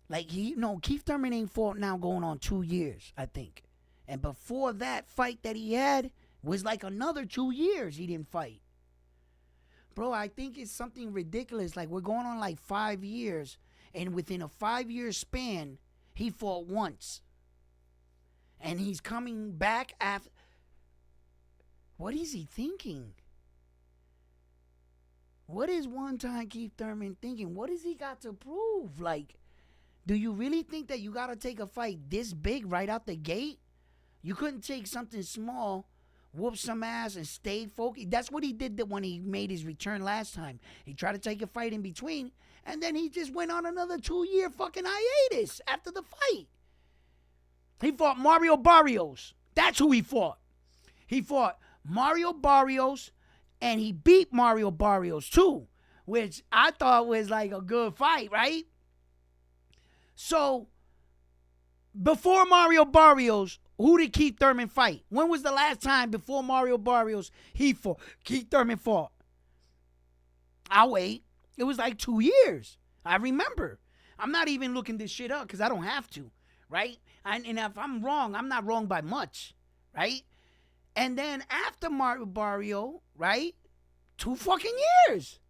Like, Keith Thurman ain't fought now going on 2 years, I think. And before that fight that he had was like another 2 years he didn't fight. Bro, I think it's something ridiculous. Like, we're going on like 5 years. And within a 5-year span, he fought once. And he's coming back after. What is he thinking? What is one time Keith Thurman thinking? What has he got to prove? Like, do you really think that you got to take a fight this big right out the gate? You couldn't take something small, whoop some ass, and stay focused. That's what he did when he made his return last time. He tried to take a fight in between, and then he just went on another 2-year fucking hiatus after the fight. He fought Mario Barrios. That's who he fought. He fought Mario Barrios, and he beat Mario Barrios too, which I thought was like a good fight, right? So, Before Mario Barrios, who did Keith Thurman fight? When was the last time before Mario Barrios he fought? Keith Thurman fought. I'll wait. It was like 2 years. I remember. I'm not even looking this shit up because I don't have to, right? And if I'm wrong, I'm not wrong by much, right? And then after Mario Barrio, right? 2 fucking years.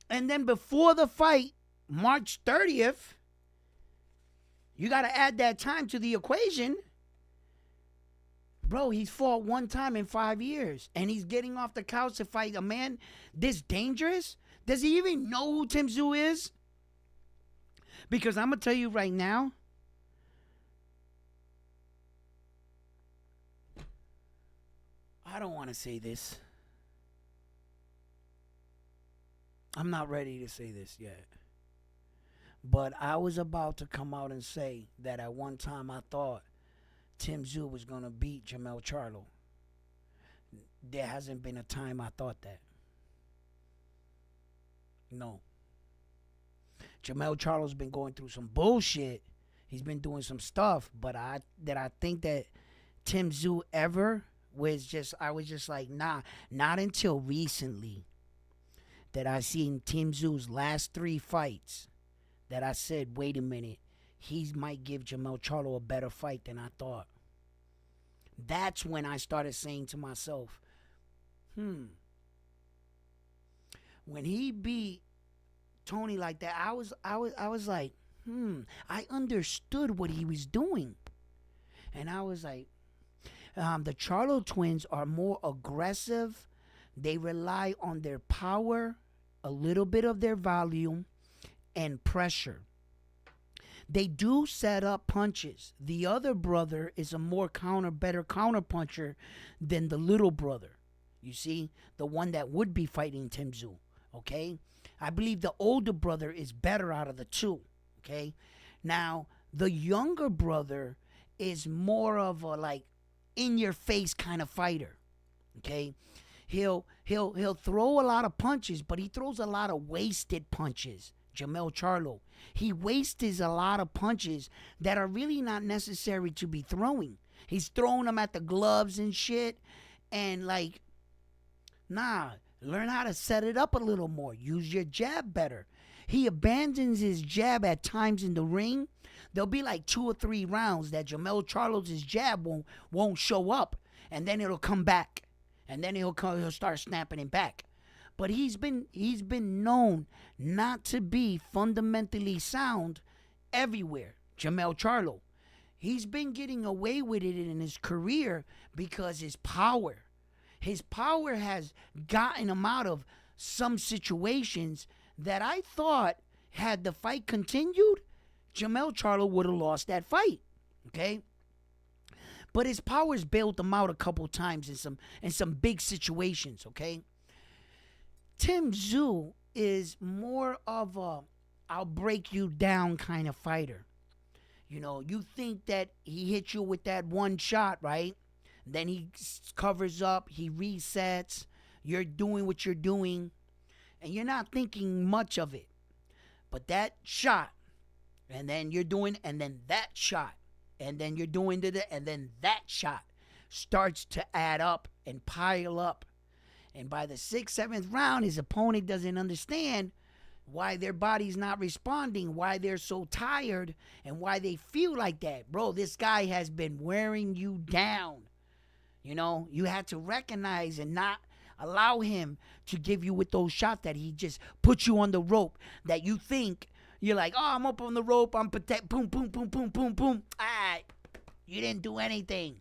And then before the fight, March 30th, you got to add that time to the equation. Bro, he's fought 1 time in 5 years. And he's getting off the couch to fight a man this dangerous? Does he even know who Tim Tszyu is? Because I'm going to tell you right now, I don't want to say this. I'm not ready to say this yet. But I was about to come out and say that at one time I thought Tim Tszyu was going to beat Jermell Charlo. There hasn't been a time I thought that. No. Jermell Charlo's been going through some bullshit. He's been doing some stuff, but I think that Tim Tszyu ever I was just like, nah, not until recently that I seen Tim Tszyu's last 3 fights that I said, wait a minute, he might give Jermell Charlo a better fight than I thought. That's when I started saying to myself, when he beat Tony like that, I was like, I understood what he was doing. And I was like, the Charlo twins are more aggressive. They rely on their power, a little bit of their volume, and pressure. They do set up punches. The other brother is a better counter puncher than the little brother. You see, the one that would be fighting Tim Tszyu. Okay, I believe the older brother is better out of the 2. Okay, now the younger brother is more of a like in your face kind of fighter. Okay, he'll throw a lot of punches, but he throws a lot of wasted punches. Jermell Charlo, he wastes a lot of punches that are really not necessary to be throwing. He's throwing them at the gloves and shit, and like, nah, learn how to set it up a little more. Use your jab better. He abandons his jab at times in the ring. There'll be like 2 or 3 rounds that Jermell Charlo's jab won't show up, and then it'll come back, and then he'll start snapping it back. But he's been known not to be fundamentally sound everywhere. Jermell Charlo, he's been getting away with it in his career because his power has gotten him out of some situations that I thought had the fight continued, Jermell Charlo would have lost that fight. Okay, but his power's bailed him out a couple times in some big situations. Okay. Tim Tszyu is more of a I'll break you down kind of fighter. You know, you think that he hit you with that one shot, right? Then he covers up, he resets, you're doing what you're doing, and you're not thinking much of it. But that shot, and then you're doing, and then that shot, and then you're doing, and then that shot starts to add up and pile up. And by the 6th, 7th round, his opponent doesn't understand why their body's not responding, why they're so tired, and why they feel like that. Bro, this guy has been wearing you down. You know, you had to recognize and not allow him to give you with those shots that he just put you on the rope, that you think, you're like, oh, I'm up on the rope, I'm protect, boom, boom, boom, boom, boom, boom. All right, you didn't do anything.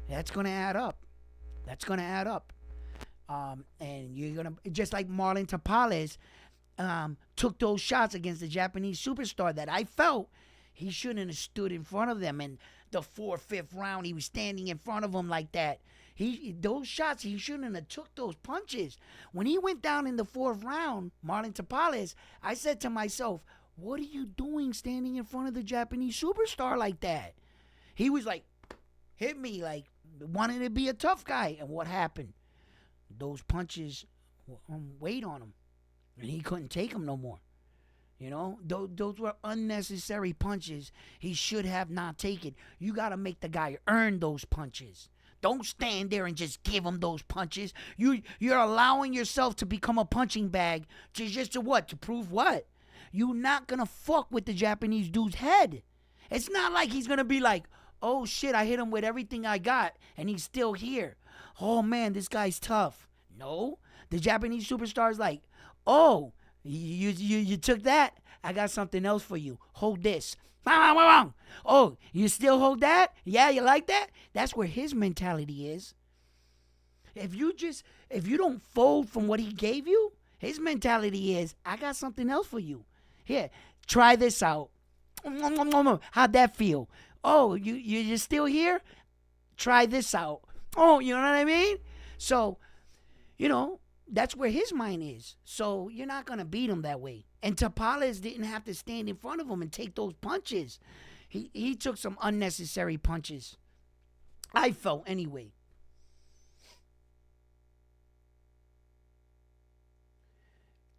That's going to add up. That's going to add up. And you're going to, just like Marlon Tapales took those shots against the Japanese superstar that I felt he shouldn't have stood in front of them. And the 4th, 5th round, he was standing in front of them like that. Those shots, he shouldn't have took those punches. When he went down in the 4th round, Marlon Tapales, I said to myself, what are you doing standing in front of the Japanese superstar like that? He was like, hit me, like, wanted to be a tough guy. And what happened? Those punches weighed on him, and he couldn't take them no more. Those were unnecessary punches he should have not taken. You got to make the guy earn those punches. Don't stand there and just give him those punches. You're allowing yourself to become a punching bag to what? To prove what? You're not going to fuck with the Japanese dude's head. It's not like he's going to be like, oh shit, I hit him with everything I got and he's still here. Oh man, this guy's tough. No. The Japanese superstar is like, oh, you took that? I got something else for you. Hold this. Oh, you still hold that? Yeah, you like that? That's where his mentality is. If you don't fold from what he gave you, his mentality is, I got something else for you. Here, try this out. How'd that feel? Oh, you're still here? Try this out. Oh, you know what I mean? So, that's where his mind is. So you're not going to beat him that way. And Tapales didn't have to stand in front of him and take those punches. He took some unnecessary punches. I felt anyway.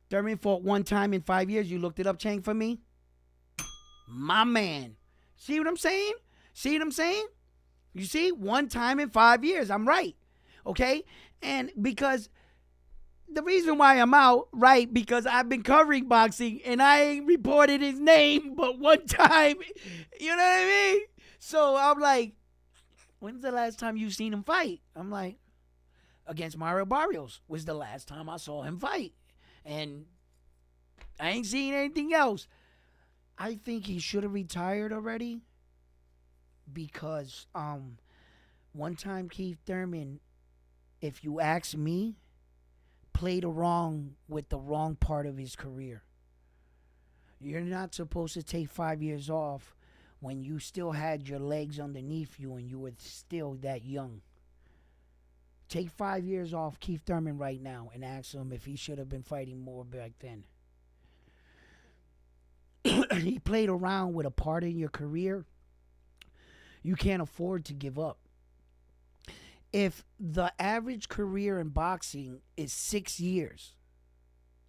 Thurman fought one time in 5 years. You looked it up, Chang, for me? My man. See what I'm saying? You see? One time in 5 years. I'm right. Okay? And because the reason why I'm out, right, because I've been covering boxing and I ain't reported his name but one time. You know what I mean? So I'm like, when's the last time you seen him fight? I'm like, against Mario Barrios was the last time I saw him fight. And I ain't seen anything else. I think he should have retired already because one time Keith Thurman, if you ask me, played around with the wrong part of his career. You're not supposed to take 5 years off when you still had your legs underneath you and you were still that young. Take 5 years off Keith Thurman right now and ask him if he should have been fighting more back then. He played around with a part in your career you can't afford to give up. If the average career in boxing is 6 years,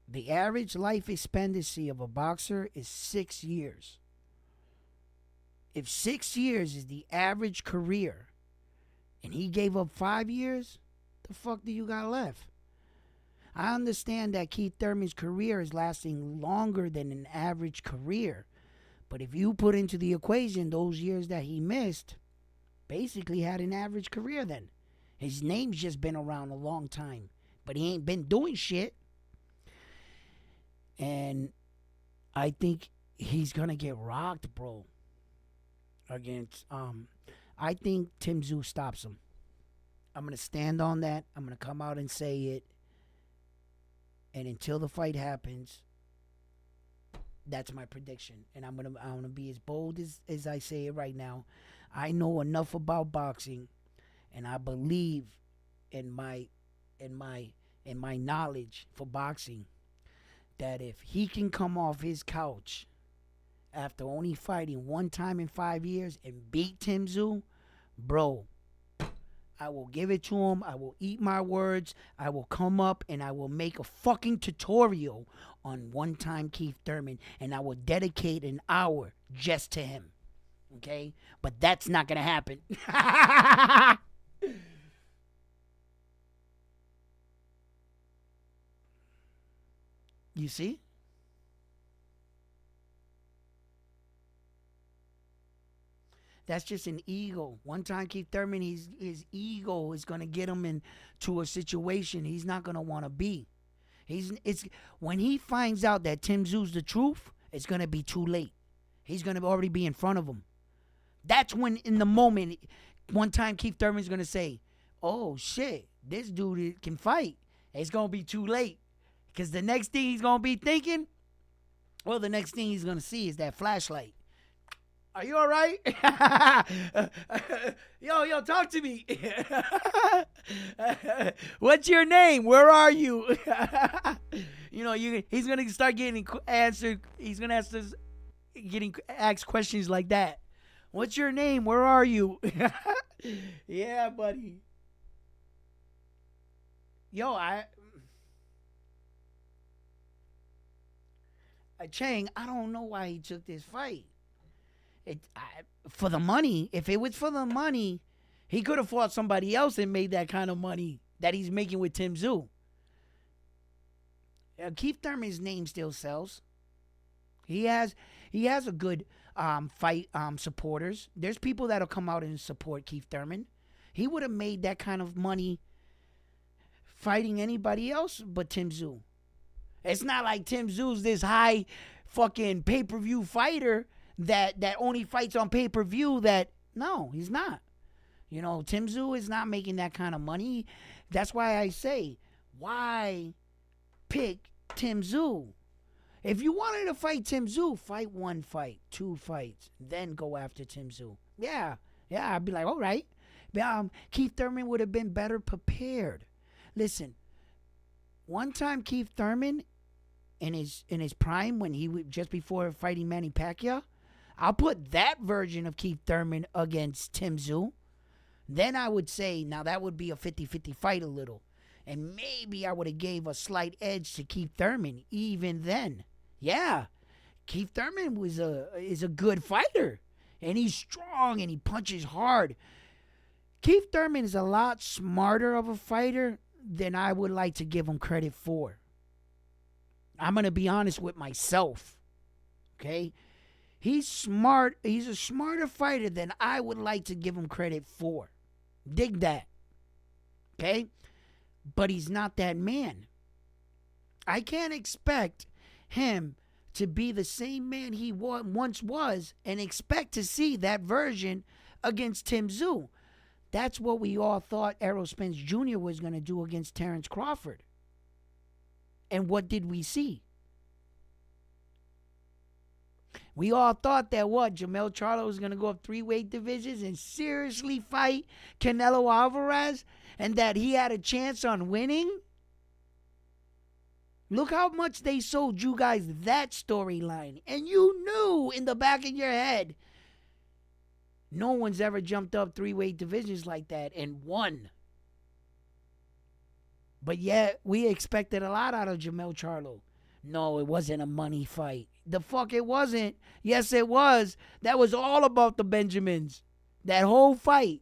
the average life expectancy of a boxer is 6 years. If 6 years is the average career and he gave up 5 years, the fuck do you got left? I understand that Keith Thurman's career is lasting longer than an average career. But if you put into the equation those years that he missed, basically had an average career then. His name's just been around a long time, but he ain't been doing shit. And I think he's going to get rocked, bro. Against, I think tzsu stops him. I'm going to stand on that. I'm going to come out and say it. And until the fight happens, that's my prediction. And I'm gonna be as bold as I say it right now. I know enough about boxing, and I believe in my knowledge for boxing that if he can come off his couch after only fighting one time in 5 years and beat tzsu, bro, I will give it to him. I will eat my words. I will come up and I will make a fucking tutorial on one time Keith Thurman, and I will dedicate an hour just to him. Okay? But that's not going to happen. You see? That's just an ego. One time Keith Thurman, his ego is going to get him into a situation he's not going to want to be. It's when he finds out that tzsu's the truth, it's going to be too late. He's going to already be in front of him. That's when, in the moment, one time Keith Thurman's going to say, oh, shit, this dude can fight. It's going to be too late. Because the next thing he's going to be thinking, well, the next thing he's going to see is that flashlight. Are you all right? Yo, talk to me. What's your name? Where are you? He's going to start getting answered. He's going to getting asked questions like that. What's your name? Where are you? Yeah, buddy. Yo, Chang, I don't know why he took this fight. For the money. If it was for the money, he could have fought somebody else and made that kind of money that he's making with Tim Tszyu. Keith Thurman's name still sells. He has a good fight supporters. There's people that'll come out and support Keith Thurman. He would have made that kind of money fighting anybody else but Tim Tszyu. It's not like Tim Tszyu's this high fucking pay-per-view fighter that only fights on pay-per-view. No, he's not. You know, Tim Tszyu is not making that kind of money. That's why I say, why pick Tim Tszyu? If you wanted to fight Tim Tszyu, fight one fight, 2 fights, then go after Tim Tszyu. Yeah, I'd be like, all right. Keith Thurman would have been better prepared. Listen, one time Keith Thurman, in his prime, when he was just before fighting Manny Pacquiao, I'll put that version of Keith Thurman against Tim Tszyu. Then I would say, now that would be a 50-50 fight a little. And maybe I would have gave a slight edge to Keith Thurman even then. Yeah, Keith Thurman is a good fighter. And he's strong and he punches hard. Keith Thurman is a lot smarter of a fighter than I would like to give him credit for. I'm going to be honest with myself. Okay? He's smart. He's a smarter fighter than I would like to give him credit for. Dig that. Okay? But he's not that man. I can't expect him to be the same man he once was and expect to see that version against Tim Tszyu. That's what we all thought Errol Spence Jr. was going to do against Terrence Crawford. And what did we see? We all thought that Jermell Charlo was going to go up 3 weight divisions and seriously fight Canelo Alvarez and that he had a chance on winning. Look how much they sold you guys that storyline. And you knew in the back of your head, no one's ever jumped up 3 weight divisions like that and won. But yet, we expected a lot out of Jermell Charlo. No, it wasn't a money fight. The fuck it wasn't. Yes, it was. That was all about the Benjamins. That whole fight.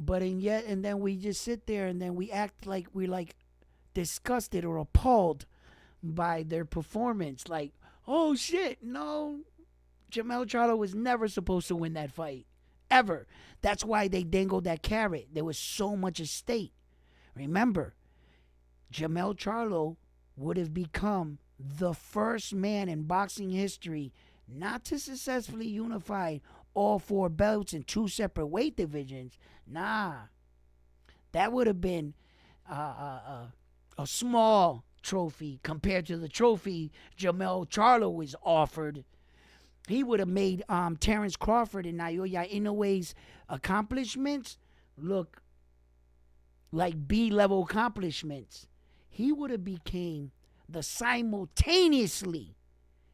And then we just sit there and then we act like we're like disgusted or appalled by their performance. Like, oh shit, no. Jermell Charlo was never supposed to win that fight. Ever. That's why they dangled that carrot. There was so much at stake. Remember, Jermell Charlo would have become the first man in boxing history not to successfully unify all 4 belts in 2 separate weight divisions. Nah. That would have been a small trophy compared to the trophy Jermell Charlo was offered. He would have made Terrence Crawford and Naoya Inoue's accomplishments look like B-level accomplishments. He would have became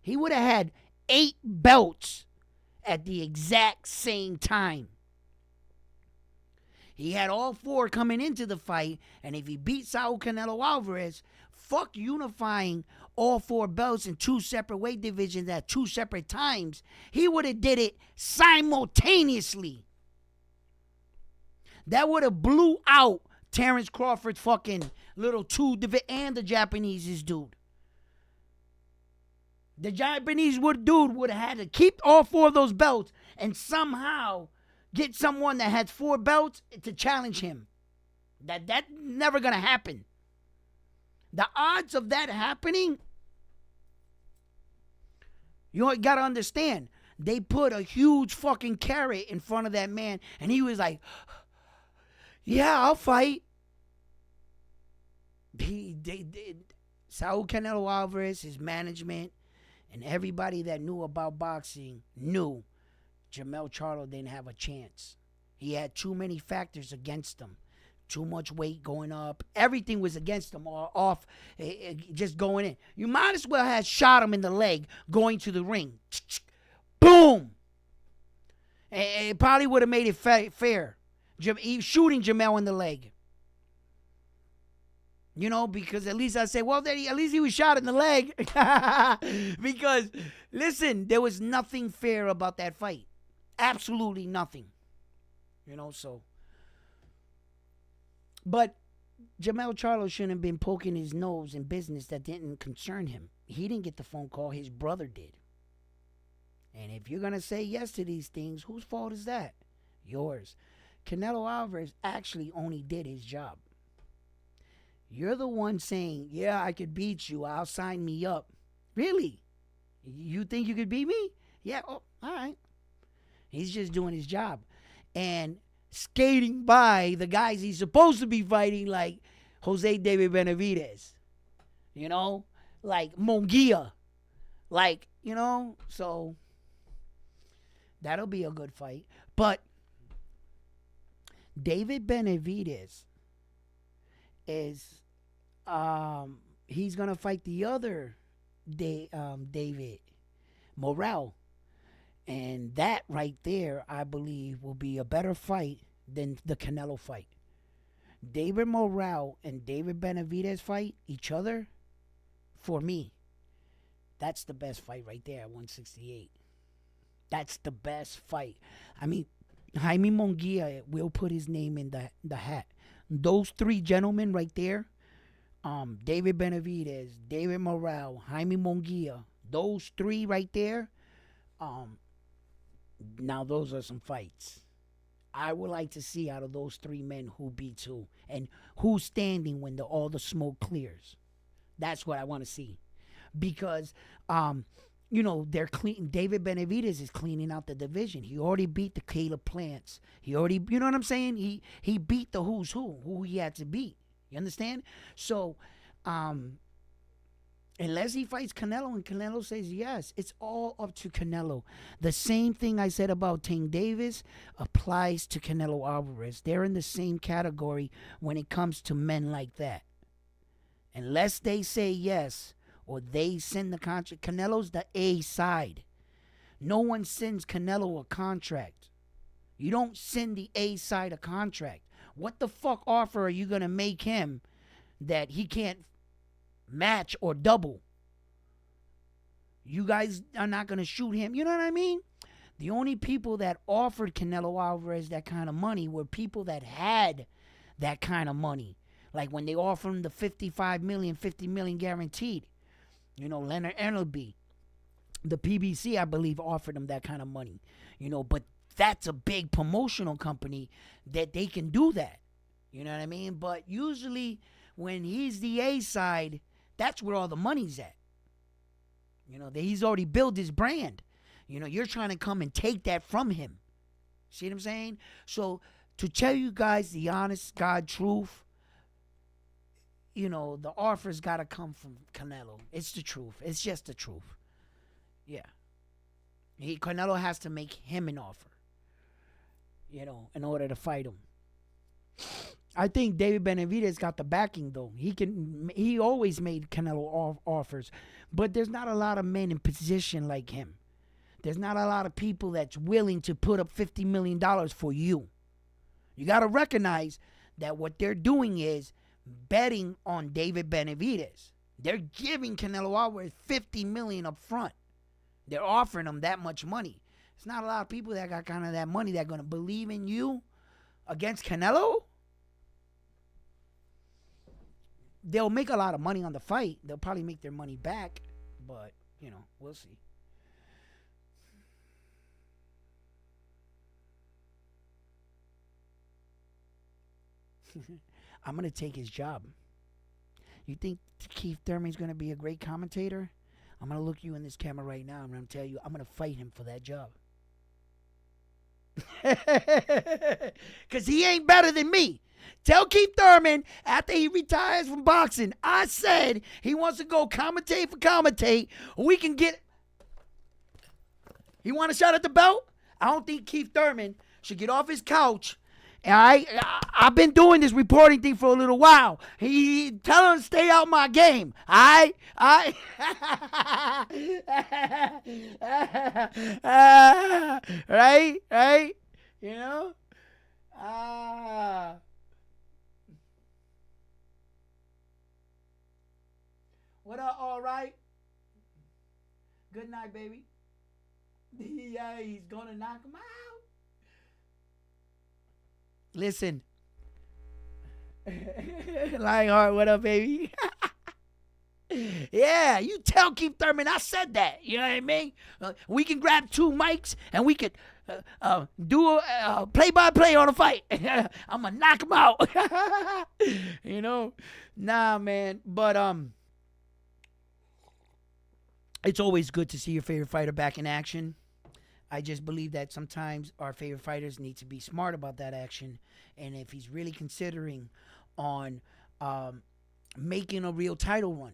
he would have had 8 belts at the exact same time. He had all 4 coming into the fight, and if he beat Saul Canelo Alvarez, fuck unifying all 4 belts in 2 separate weight divisions at 2 separate times. He would have did it simultaneously. That would have blew out Terrence Crawford's fucking little 2 division and the Japanese's dude. The Japanese dude would have had to keep all 4 of those belts and somehow get someone that has 4 belts to challenge him. That's never gonna happen. The odds of that happening, you gotta understand. They put a huge fucking carrot in front of that man, and he was like, yeah, I'll fight. Saul Canelo Alvarez, his management, and everybody that knew about boxing knew Jermell Charlo didn't have a chance. He had too many factors against him. Too much weight going up. Everything was against him or off, just going in. You might as well have shot him in the leg going to the ring. Boom! It probably would have made it fair. Shooting Jermell in the leg. Because at least I say, well, at least he was shot in the leg. Because, listen, there was nothing fair about that fight. Absolutely nothing. So. But Jamel Charlo shouldn't have been poking his nose in business that didn't concern him. He didn't get the phone call. His brother did. And if you're going to say yes to these things, whose fault is that? Yours. Canelo Alvarez actually only did his job. You're the one saying, yeah, I could beat you. I'll sign me up. Really? You think you could beat me? Yeah. Oh, all right. He's just doing his job. And skating by the guys he's supposed to be fighting, like Jose David Benavidez. Like Munguia. So that'll be a good fight. But David Benavidez is he's gonna fight the other David Morrell, and that right there, I believe, will be a better fight than the Canelo fight. David Morrell and David Benavidez fight each other. For me, that's the best fight right there at 168. That's the best fight. I mean, Jaime Munguia will put his name in the hat. Those three gentlemen right there, David Benavidez, David Morrell, Jaime Munguia, those three right there, now those are some fights. I would like to see out of those three men who beats who and who's standing when all the smoke clears. That's what I want to see. Because, they're clean. David Benavidez is cleaning out the division. He already beat the Caleb Plants. He already, you know what I'm saying? He beat the who's who he had to beat. You understand? So, unless he fights Canelo and Canelo says yes, it's all up to Canelo. The same thing I said about Tank Davis applies to Canelo Alvarez. They're in the same category when it comes to men like that. Unless they say yes or they send the contract. Canelo's the A side. No one sends Canelo a contract. You don't send the A side a contract. What the fuck offer are you going to make him that he can't match or double? You guys are not going to shoot him. You know what I mean? The only people that offered Canelo Alvarez that kind of money were people that had that kind of money. Like when they offered him the $55 million, $50 million guaranteed. Leonard Enelby. The PBC, I believe, offered him that kind of money. But that's a big promotional company that they can do that. You know what I mean? But usually when he's the A side, that's where all the money's at. He's already built his brand. You're trying to come and take that from him. See what I'm saying? So to tell you guys the honest God truth, the offer's got to come from Canelo. It's the truth. It's just the truth. Yeah. Canelo has to make him an offer, in order to fight him. I think David Benavidez got the backing, though. He always made Canelo offers, but there's not a lot of men in position like him. There's not a lot of people that's willing to put up $50 million for you. You got to recognize that what they're doing is betting on David Benavidez. They're giving Canelo Alvarez $50 million up front. They're offering him that much money. It's not a lot of people that got kind of that money that are going to believe in you against Canelo. They'll make a lot of money on the fight. They'll probably make their money back, but, we'll see. I'm going to take his job. You think Keith Thurman's going to be a great commentator? I'm going to look you in this camera right now and I'm going to tell you I'm going to fight him for that job. Because he ain't better than me. Tell Keith Thurman after he retires from boxing, I said he wants to go commentate for commentate. We can get... He want a shot at the belt? I don't think Keith Thurman should get off his couch. I've been doing this reporting thing for a little while. He tell him to stay out my game. Right? What up, all right? Good night, baby. Yeah, he's gonna knock him out. Listen. Lionheart, what up, baby? Yeah, you tell Keith Thurman I said that. You know what I mean? We can grab 2 mics and we could do a play-by-play on a fight. I'm gonna knock him out. You know? Nah, man. But it's always good to see your favorite fighter back in action. I just believe that sometimes our favorite fighters need to be smart about that action. And if he's really considering on making a real title run,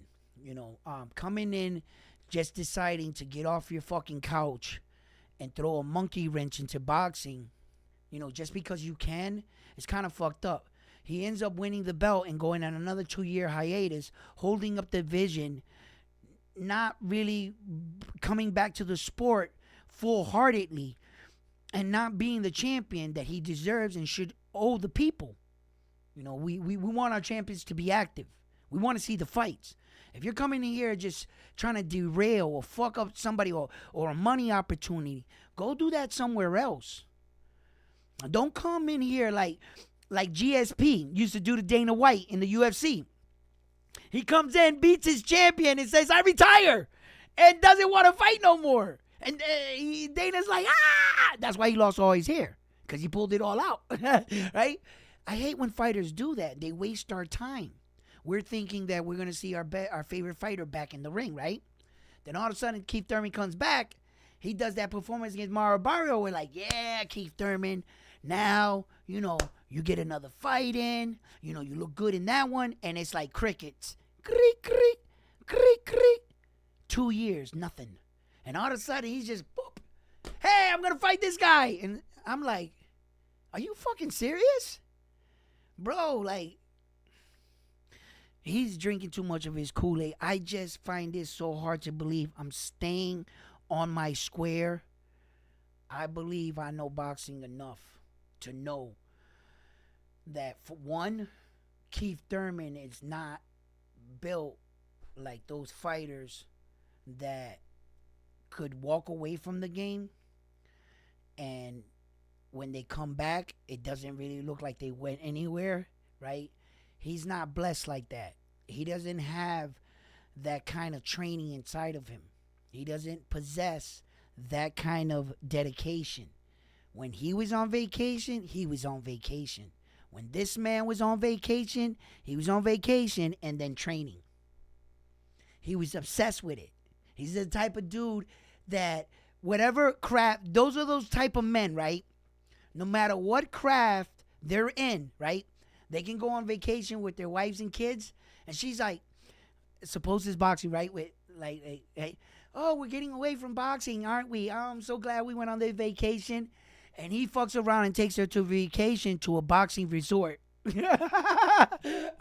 coming in, just deciding to get off your fucking couch and throw a monkey wrench into boxing, just because you can, it's kind of fucked up. He ends up winning the belt and going on another 2-year hiatus, holding up the division, not really coming back to the sport full-heartedly, and not being the champion that he deserves and should owe the people. We want our champions to be active. We want to see the fights. If you're coming in here just trying to derail or fuck up somebody or a money opportunity, go do that somewhere else. Don't come in here like GSP used to do to Dana White in the UFC. He comes in, beats his champion, and says, I retire, and doesn't want to fight no more. And Dana's like, ah! That's why he lost all his hair, because he pulled it all out, right? I hate when fighters do that. They waste our time. We're thinking that we're going to see our favorite fighter back in the ring, right? Then all of a sudden, Keith Thurman comes back. He does that performance against Mario Barrio. We're like, yeah, Keith Thurman. Now, you get another fight in. You look good in that one. And it's like crickets. Creak, creak, creak, creak. 2 years, nothing. And all of a sudden, he's just, boop. Hey, I'm going to fight this guy. And I'm like, are you fucking serious? Bro, like, he's drinking too much of his Kool-Aid. I just find this so hard to believe. I'm staying on my square. I believe I know boxing enough to know that, for one, Keith Thurman is not built like those fighters that could walk away from the game, and when they come back, it doesn't really look like they went anywhere, right? He's not blessed like that. He doesn't have that kind of training inside of him. He doesn't possess that kind of dedication. When he was on vacation, he was on vacation. When this man was on vacation, he was on vacation and then training. He was obsessed with it. He's the type of dude that whatever craft, those are those type of men, right? No matter what craft they're in, right? They can go on vacation with their wives and kids, and she's like, suppose it's boxing, right? With like, oh, we're getting away from boxing, aren't we? Oh, I'm so glad we went on their vacation. And he fucks around and takes her to vacation to a boxing resort. Yo, the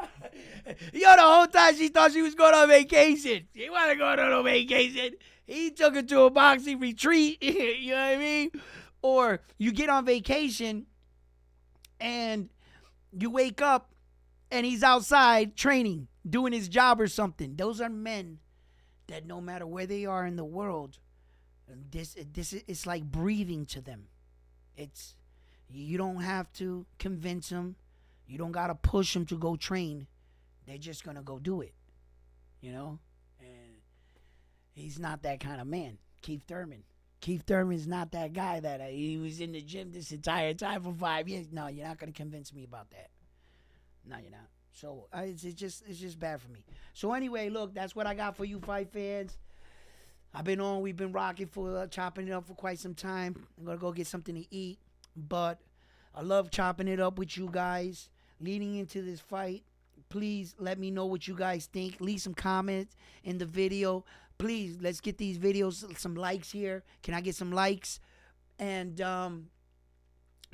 whole time she thought she was going on vacation. She wasn't going on a vacation. He took her to a boxing retreat. You know what I mean? Or you get on vacation and you wake up and he's outside training, doing his job or something. Those are men that no matter where they are in the world, this it's like breathing to them. It's, you don't have to convince them. You don't got to push them to go train. They're just going to go do it, And he's not that kind of man, Keith Thurman. Keith Thurman's not that guy that he was in the gym this entire time for 5 years. No, you're not going to convince me about that. No, you're not. So it's just bad for me. So anyway, look, that's what I got for you fight fans. We've been rocking for chopping it up for quite some time. I'm going to go get something to eat. But I love chopping it up with you guys. Leading into this fight, please let me know what you guys think. Leave some comments in the video. Please, let's get these videos some likes here. Can I get some likes? And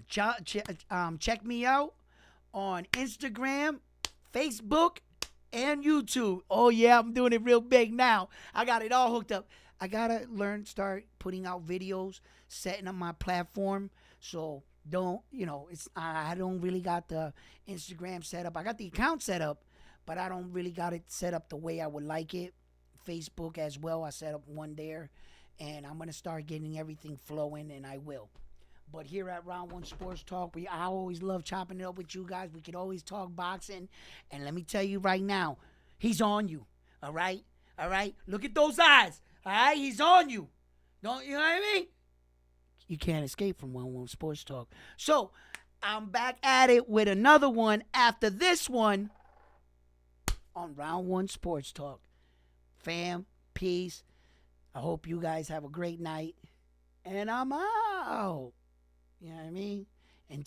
check me out on Instagram, Facebook, and YouTube. Oh, yeah, I'm doing it real big now. I got it all hooked up. I got to start putting out videos, setting up my platform. So I don't really got the Instagram set up. I got the account set up, but I don't really got it set up the way I would like it. Facebook as well. I set up one there, and I'm gonna start getting everything flowing, and I will. But here at Round One Sports Talk, I always love chopping it up with you guys. We could always talk boxing, and let me tell you right now, he's on you. All right, all right. Look at those eyes. All right, he's on you. Don't you know what I mean? You can't escape from Round One Sports Talk. So I'm back at it with another one after this one on Round One Sports Talk. Fam, peace. I hope you guys have a great night, and I'm out. You know what I mean?